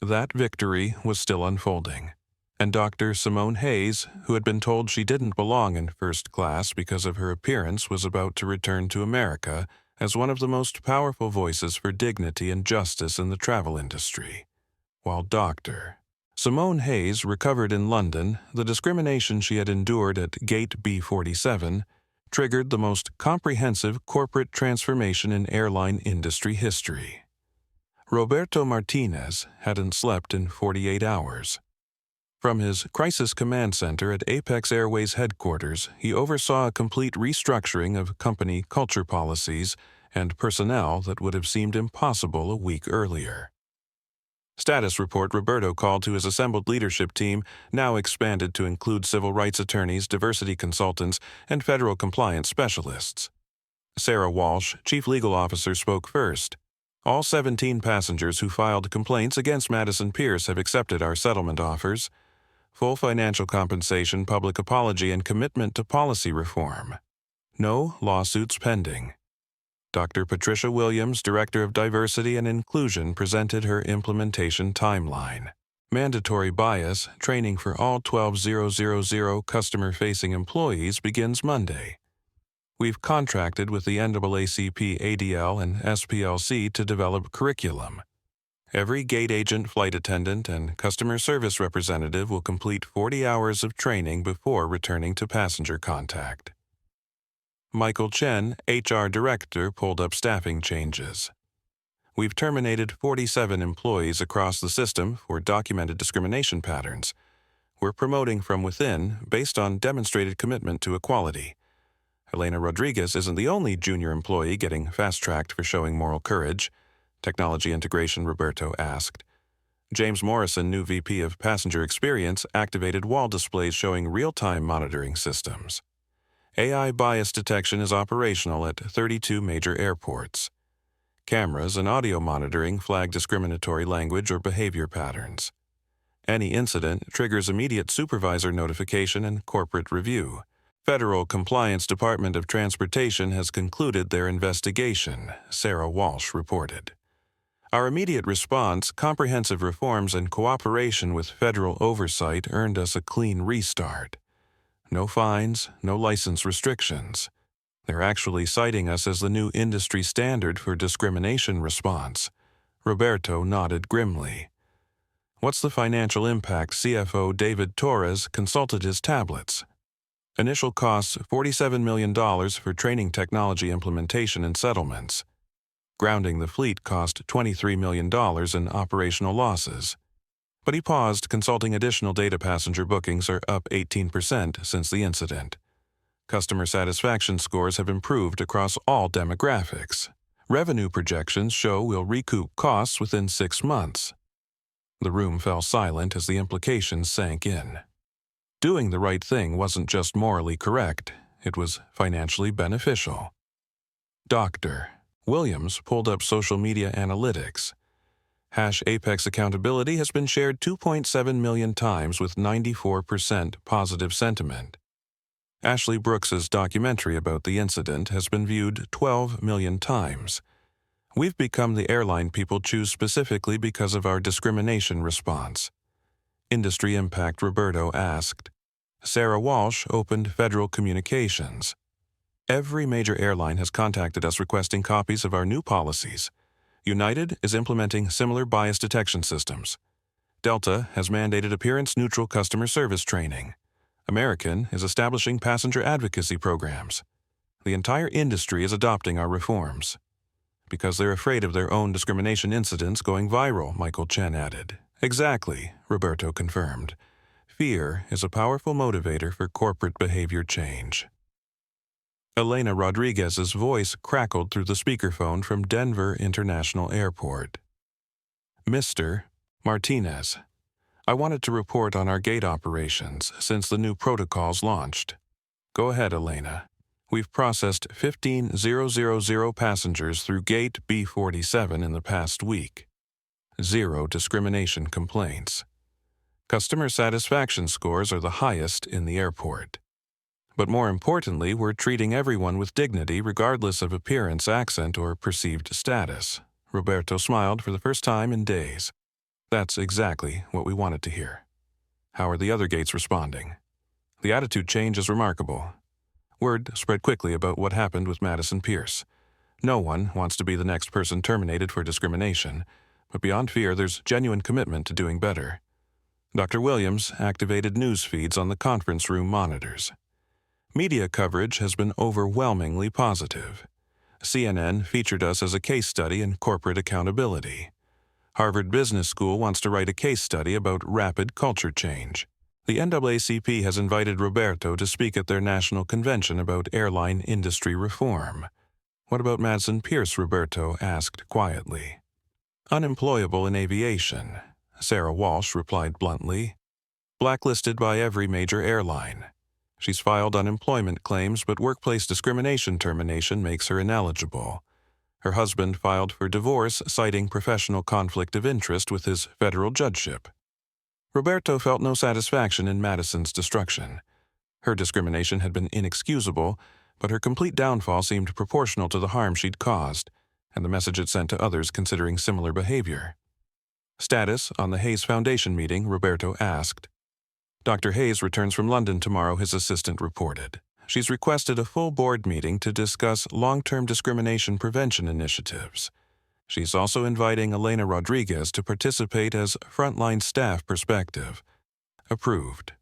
that victory was still unfolding. And Dr. Simone Hayes, who had been told she didn't belong in first class because of her appearance, was about to return to America as one of the most powerful voices for dignity and justice in the travel industry. While Dr. Simone Hayes recovered in London, the discrimination she had endured at Gate B47 triggered the most comprehensive corporate transformation in airline industry history. Roberto Martinez hadn't slept in 48 hours. From his crisis command center at Apex Airways headquarters, he oversaw a complete restructuring of company culture policies and personnel that would have seemed impossible a week earlier. Status report Roberto called to his assembled leadership team, now expanded to include civil rights attorneys, diversity consultants, and federal compliance specialists. Sarah Walsh, chief legal officer, spoke first. All 17 passengers who filed complaints against Madison Pierce have accepted our settlement offers. Full financial compensation, public apology, and commitment to policy reform. No lawsuits pending. Dr. Patricia Williams, Director of Diversity and Inclusion, presented her implementation timeline. Mandatory bias training for all 12,000 customer-facing employees begins Monday. We've contracted with the NAACP ADL and SPLC to develop curriculum. Every gate agent, flight attendant, and customer service representative will complete 40 hours of training before returning to passenger contact. Michael Chen, HR Director, pulled up staffing changes. We've terminated 47 employees across the system for documented discrimination patterns. We're promoting from within based on demonstrated commitment to equality. Elena Rodriguez isn't the only junior employee getting fast-tracked for showing moral courage. Technology integration, Roberto asked. James Morrison, new VP of Passenger Experience, activated wall displays showing real-time monitoring systems. AI bias detection is operational at 32 major airports. Cameras and audio monitoring flag discriminatory language or behavior patterns. Any incident triggers immediate supervisor notification and corporate review. Federal Compliance Department of Transportation has concluded their investigation, Sarah Walsh reported. Our immediate response, comprehensive reforms, and cooperation with federal oversight earned us a clean restart. No fines, no license restrictions. They're actually citing us as the new industry standard for discrimination response. Roberto nodded grimly. What's the financial impact? CFO David Torres consulted his tablets. Initial costs $47 million for training technology implementation and settlements. Grounding the fleet cost $23 million in operational losses. But he paused, consulting additional data. Passenger bookings are up 18% since the incident. Customer satisfaction scores have improved across all demographics. Revenue projections show we'll recoup costs within 6 months. The room fell silent as the implications sank in. Doing the right thing wasn't just morally correct, it was financially beneficial. Doctor, Williams pulled up social media analytics. #Apex accountability has been shared 2.7 million times with 94% positive sentiment. Ashley Brooks's documentary about the incident has been viewed 12 million times. We've become the airline people choose specifically because of our discrimination response. Industry Impact Roberto asked. Sarah Walsh opened Federal Communications. Every major airline has contacted us requesting copies of our new policies. United is implementing similar bias detection systems. Delta has mandated appearance-neutral customer service training. American is establishing passenger advocacy programs. The entire industry is adopting our reforms. Because they're afraid of their own discrimination incidents going viral, Michael Chen added. Exactly, Roberto confirmed. Fear is a powerful motivator for corporate behavior change. Elena Rodriguez's voice crackled through the speakerphone from Denver International Airport. Mr. Martinez, I wanted to report on our gate operations since the new protocols launched. Go ahead, Elena. We've processed 15,000 passengers through gate B47 in the past week. 0 discrimination complaints. Customer satisfaction scores are the highest in the airport. But more importantly, we're treating everyone with dignity regardless of appearance, accent, or perceived status. Roberto smiled for the first time in days. That's exactly what we wanted to hear. How are the other gates responding? The attitude change is remarkable. Word spread quickly about what happened with Madison Pierce. No one wants to be the next person terminated for discrimination, but beyond fear, there's genuine commitment to doing better. Dr. Williams activated news feeds on the conference room monitors. Media coverage has been overwhelmingly positive. CNN featured us as a case study in corporate accountability. Harvard Business School wants to write a case study about rapid culture change. The NAACP has invited Roberto to speak at their national convention about airline industry reform. What about Madison Pierce? Roberto asked quietly. Unemployable in aviation, Sarah Walsh replied bluntly. Blacklisted by every major airline. She's filed unemployment claims, but workplace discrimination termination makes her ineligible. Her husband filed for divorce, citing professional conflict of interest with his federal judgeship. Roberto felt no satisfaction in Madison's destruction. Her discrimination had been inexcusable, but her complete downfall seemed proportional to the harm she'd caused, and the message it sent to others considering similar behavior. Status on the Hayes Foundation meeting, Roberto asked. Dr. Hayes returns from London tomorrow, his assistant reported. She's requested a full board meeting to discuss long-term discrimination prevention initiatives. She's also inviting Elena Rodriguez to participate as frontline staff perspective. Approved.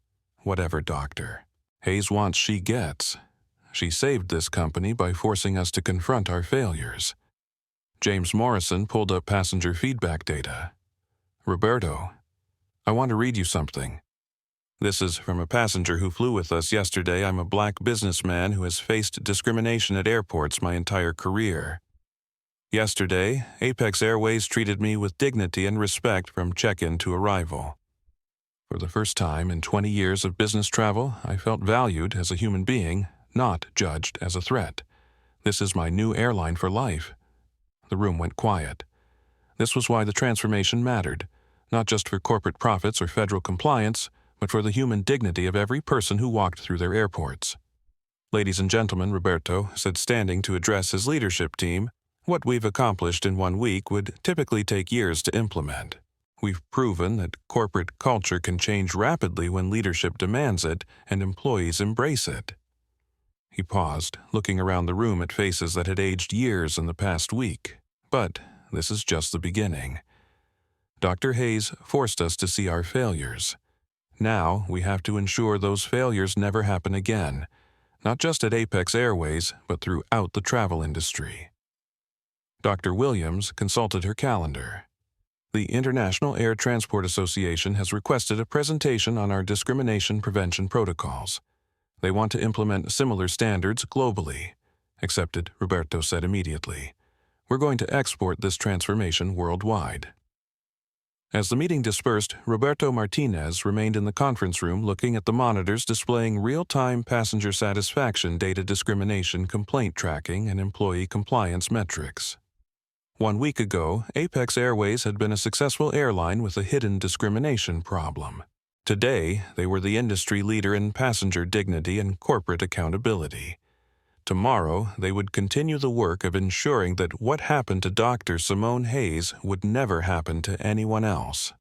Whatever, doctor. Hayes wants, she gets. She saved this company by forcing us to confront our failures. James Morrison pulled up passenger feedback data. Roberto, I want to read you something. This is from a passenger who flew with us yesterday. I'm a black businessman who has faced discrimination at airports my entire career. Yesterday, Apex Airways treated me with dignity and respect from check-in to arrival. For the first time in 20 years of business travel, I felt valued as a human being, not judged as a threat. This is my new airline for life. The room went quiet. This was why the transformation mattered, not just for corporate profits or federal compliance, but for the human dignity of every person who walked through their airports. Ladies and gentlemen, Roberto said, standing to address his leadership team, what we've accomplished in 1 week would typically take years to implement. We've proven that corporate culture can change rapidly when leadership demands it and employees embrace it. He paused, looking around the room at faces that had aged years in the past week. But this is just the beginning. Dr. Hayes forced us to see our failures. Now we have to ensure those failures never happen again, not just at Apex Airways, but throughout the travel industry. Dr. Williams consulted her calendar. The International Air Transport Association has requested a presentation on our discrimination prevention protocols. They want to implement similar standards globally. Accepted, Roberto said immediately. We're going to export this transformation worldwide. As the meeting dispersed, Roberto Martinez remained in the conference room looking at the monitors displaying real-time passenger satisfaction data, discrimination, complaint tracking, and employee compliance metrics. 1 week ago, Apex Airways had been a successful airline with a hidden discrimination problem. Today, they were the industry leader in passenger dignity and corporate accountability. Tomorrow, they would continue the work of ensuring that what happened to Dr. Simone Hayes would never happen to anyone else.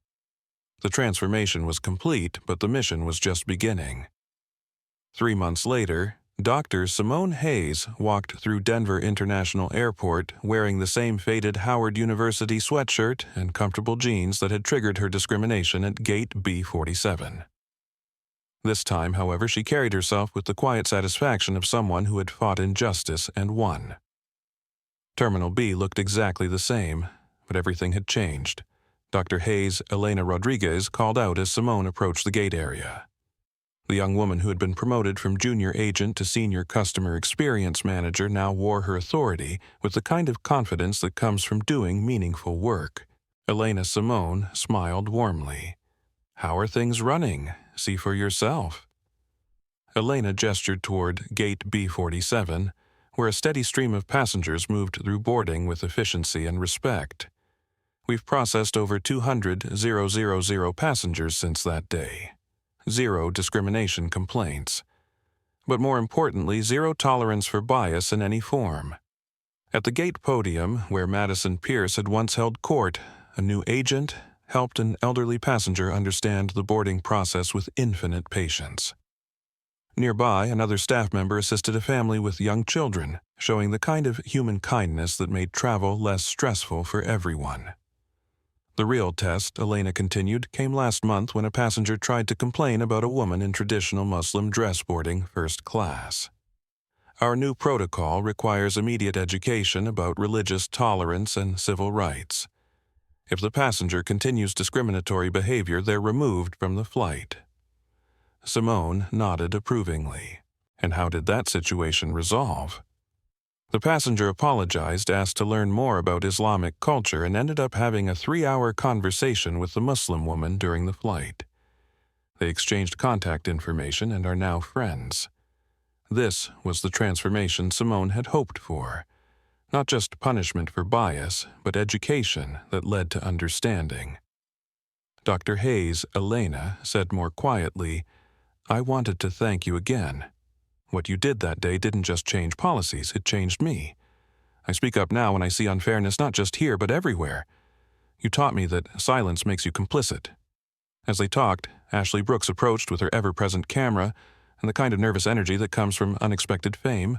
The transformation was complete, but the mission was just beginning. 3 months later, Dr. Simone Hayes walked through Denver International Airport wearing the same faded Howard University sweatshirt and comfortable jeans that had triggered her discrimination at Gate B47. This time, however, she carried herself with the quiet satisfaction of someone who had fought injustice and won. Terminal B looked exactly the same, but everything had changed. Dr. Hayes' Elena Rodriguez called out as Simone approached the gate area. The young woman who had been promoted from junior agent to senior customer experience manager now wore her authority with the kind of confidence that comes from doing meaningful work. Elena Simone smiled warmly. "How are things running? See for yourself." Elena gestured toward Gate B47, where a steady stream of passengers moved through boarding with efficiency and respect. "We've processed over 200,000 passengers since that day. 0 discrimination complaints. But more importantly, 0 tolerance for bias in any form." At the gate podium, where Madison Pierce had once held court, a new agent helped an elderly passenger understand the boarding process with infinite patience. Nearby, another staff member assisted a family with young children, showing the kind of human kindness that made travel less stressful for everyone. The real test, Elena continued, came last month when a passenger tried to complain about a woman in traditional Muslim dress boarding first class. Our new protocol requires immediate education about religious tolerance and civil rights. If the passenger continues discriminatory behavior, they're removed from the flight. Simone nodded approvingly. And how did that situation resolve? The passenger apologized, asked to learn more about Islamic culture, and ended up having a 3-hour conversation with the Muslim woman during the flight. They exchanged contact information and are now friends. This was the transformation Simone had hoped for. Not just punishment for bias, but education that led to understanding. Dr. Hayes, Elena, said more quietly, "I wanted to thank you again. What you did that day didn't just change policies, it changed me. I speak up now when I see unfairness not just here but everywhere. You taught me that silence makes you complicit." As they talked, Ashley Brooks approached with her ever-present camera and the kind of nervous energy that comes from unexpected fame.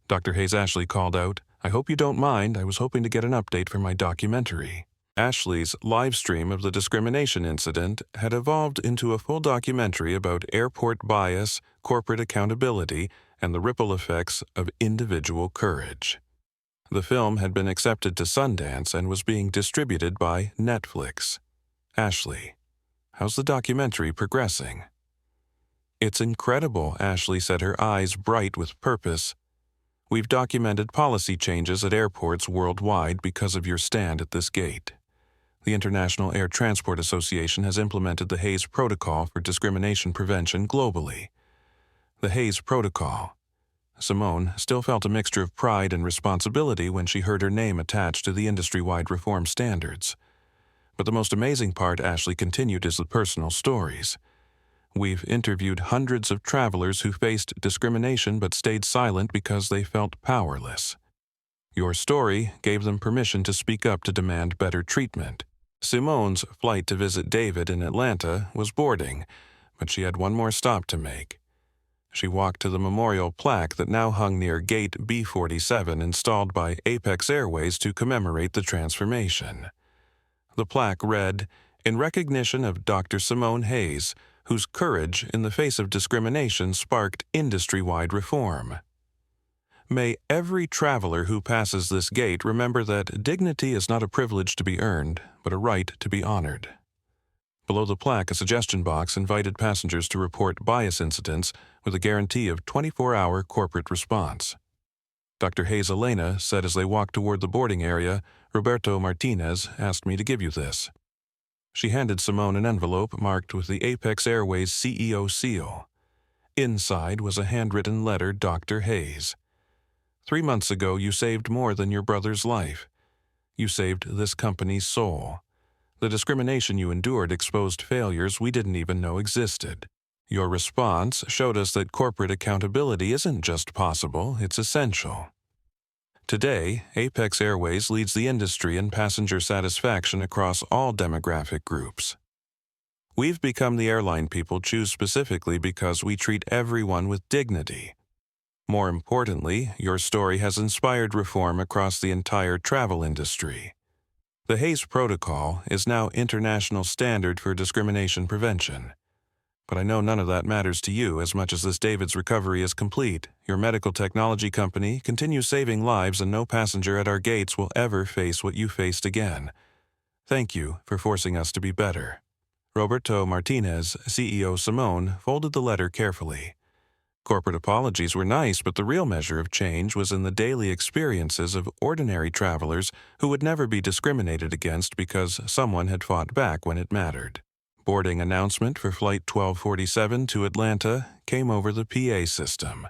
Dr. Hayes Ashley called out, "I hope you don't mind, I was hoping to get an update for my documentary." Ashley's live stream of the discrimination incident had evolved into a full documentary about airport bias, corporate accountability, and the ripple effects of individual courage. The film had been accepted to Sundance and was being distributed by Netflix. "Ashley, how's the documentary progressing?" "It's incredible," Ashley said, her eyes bright with purpose. "We've documented policy changes at airports worldwide because of your stand at this gate. The International Air Transport Association has implemented the Hayes Protocol for discrimination prevention globally." The Hayes Protocol. Simone still felt a mixture of pride and responsibility when she heard her name attached to the industry-wide reform standards. But the most amazing part, Ashley continued, is the personal stories. "We've interviewed hundreds of travelers who faced discrimination but stayed silent because they felt powerless. Your story gave them permission to speak up to demand better treatment." Simone's flight to visit David in Atlanta was boarding, but she had one more stop to make. She walked to the memorial plaque that now hung near Gate B47, installed by Apex Airways to commemorate the transformation. The plaque read, "In recognition of Dr. Simone Hayes, whose courage in the face of discrimination sparked industry-wide reform. May every traveler who passes this gate remember that dignity is not a privilege to be earned, but a right to be honored." Below the plaque, a suggestion box invited passengers to report bias incidents with a guarantee of 24-hour corporate response. Dr. Hayes Elena said as they walked toward the boarding area, "Roberto Martinez asked me to give you this." She handed Simone an envelope marked with the Apex Airways CEO seal. Inside was a handwritten letter, Dr. Hayes. 3 months ago, you saved more than your brother's life. You saved this company's soul. The discrimination you endured exposed failures we didn't even know existed. Your response showed us that corporate accountability isn't just possible, it's essential. Today, Apex Airways leads the industry in passenger satisfaction across all demographic groups. We've become the airline people choose specifically because we treat everyone with dignity. More importantly, your story has inspired reform across the entire travel industry. The Hayes Protocol is now international standard for discrimination prevention. But I know none of that matters to you as much as this David's recovery is complete. Your medical technology company continues saving lives, and no passenger at our gates will ever face what you faced again. Thank you for forcing us to be better. Roberto Martinez, CEO Simone, folded the letter carefully. Corporate apologies were nice, but the real measure of change was in the daily experiences of ordinary travelers who would never be discriminated against because someone had fought back when it mattered. Boarding announcement for Flight 1247 to Atlanta came over the PA system.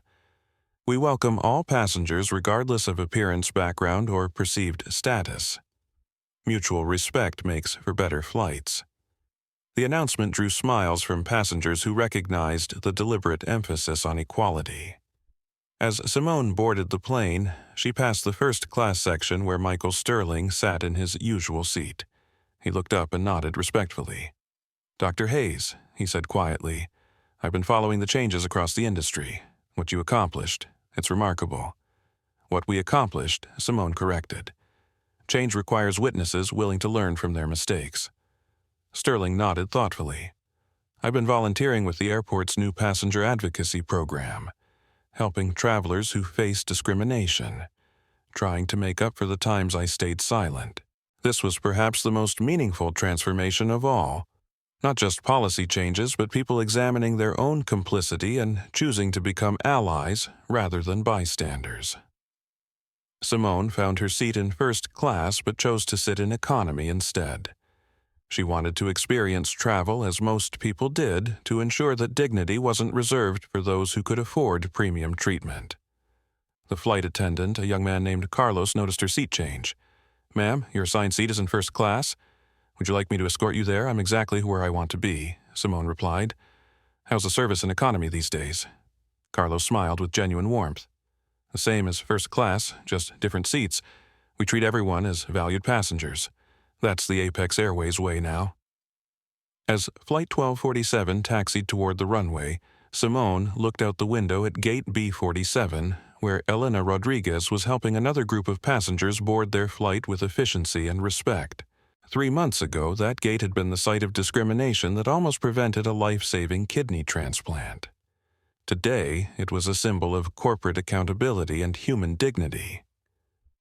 We welcome all passengers regardless of appearance, background, or perceived status. Mutual respect makes for better flights. The announcement drew smiles from passengers who recognized the deliberate emphasis on equality. As Simone boarded the plane, she passed the first-class section where Michael Sterling sat in his usual seat. He looked up and nodded respectfully. Dr. Hayes, he said quietly, I've been following the changes across the industry. What you accomplished, it's remarkable. What we accomplished, Simone corrected. Change requires witnesses willing to learn from their mistakes. Sterling nodded thoughtfully. I've been volunteering with the airport's new passenger advocacy program, helping travelers who face discrimination, trying to make up for the times I stayed silent. This was perhaps the most meaningful transformation of all. Not just policy changes, but people examining their own complicity and choosing to become allies rather than bystanders. Simone found her seat in first class but chose to sit in economy instead. She wanted to experience travel as most people did to ensure that dignity wasn't reserved for those who could afford premium treatment. The flight attendant, a young man named Carlos, noticed her seat change. Ma'am, your assigned seat is in first class. Would you like me to escort you there? I'm exactly where I want to be, Simone replied. How's the service in economy these days? Carlos smiled with genuine warmth. The same as first class, just different seats. We treat everyone as valued passengers. That's the Apex Airways way now. As Flight 1247 taxied toward the runway, Simone looked out the window at Gate B47, where Elena Rodriguez was helping another group of passengers board their flight with efficiency and respect. 3 months ago, that gate had been the site of discrimination that almost prevented a life-saving kidney transplant. Today, it was a symbol of corporate accountability and human dignity.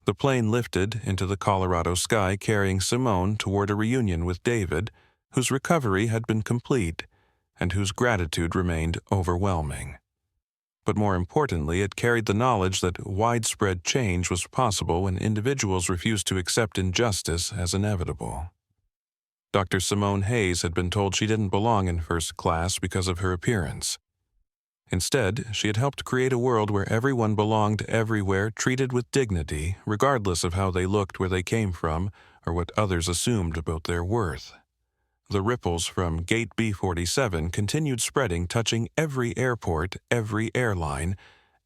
The plane lifted into the Colorado sky, carrying Simone toward a reunion with David, whose recovery had been complete and whose gratitude remained overwhelming. But more importantly, it carried the knowledge that widespread change was possible when individuals refused to accept injustice as inevitable. Dr. Simone Hayes had been told she didn't belong in first class because of her appearance. Instead, she had helped create a world where everyone belonged everywhere, treated with dignity, regardless of how they looked, where they came from, or what others assumed about their worth. The ripples from Gate B47 continued spreading, touching every airport, every airline,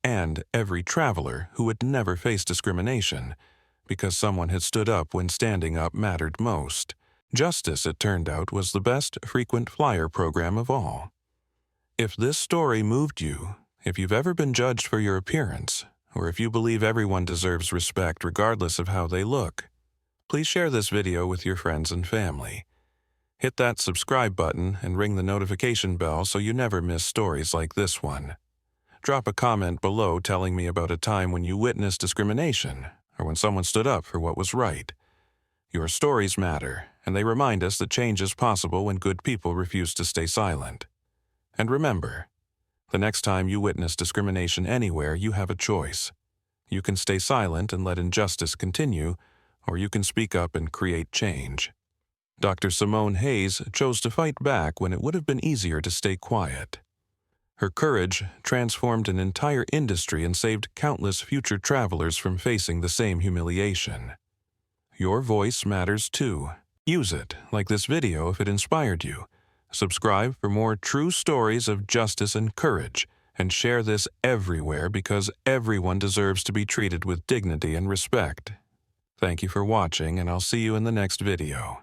and every traveler who had never faced discrimination, because someone had stood up when standing up mattered most. Justice, it turned out, was the best frequent flyer program of all. If this story moved you, if you've ever been judged for your appearance, or if you believe everyone deserves respect regardless of how they look, please share this video with your friends and family. Hit that subscribe button and ring the notification bell so you never miss stories like this one. Drop a comment below telling me about a time when you witnessed discrimination or when someone stood up for what was right. Your stories matter, and they remind us that change is possible when good people refuse to stay silent. And remember, the next time you witness discrimination anywhere, you have a choice. You can stay silent and let injustice continue, or you can speak up and create change. Dr. Simone Hayes chose to fight back when it would have been easier to stay quiet. Her courage transformed an entire industry and saved countless future travelers from facing the same humiliation. Your voice matters too. Use it, like this video, if it inspired you. Subscribe for more true stories of justice and courage, and share this everywhere because everyone deserves to be treated with dignity and respect. Thank you for watching, and I'll see you in the next video.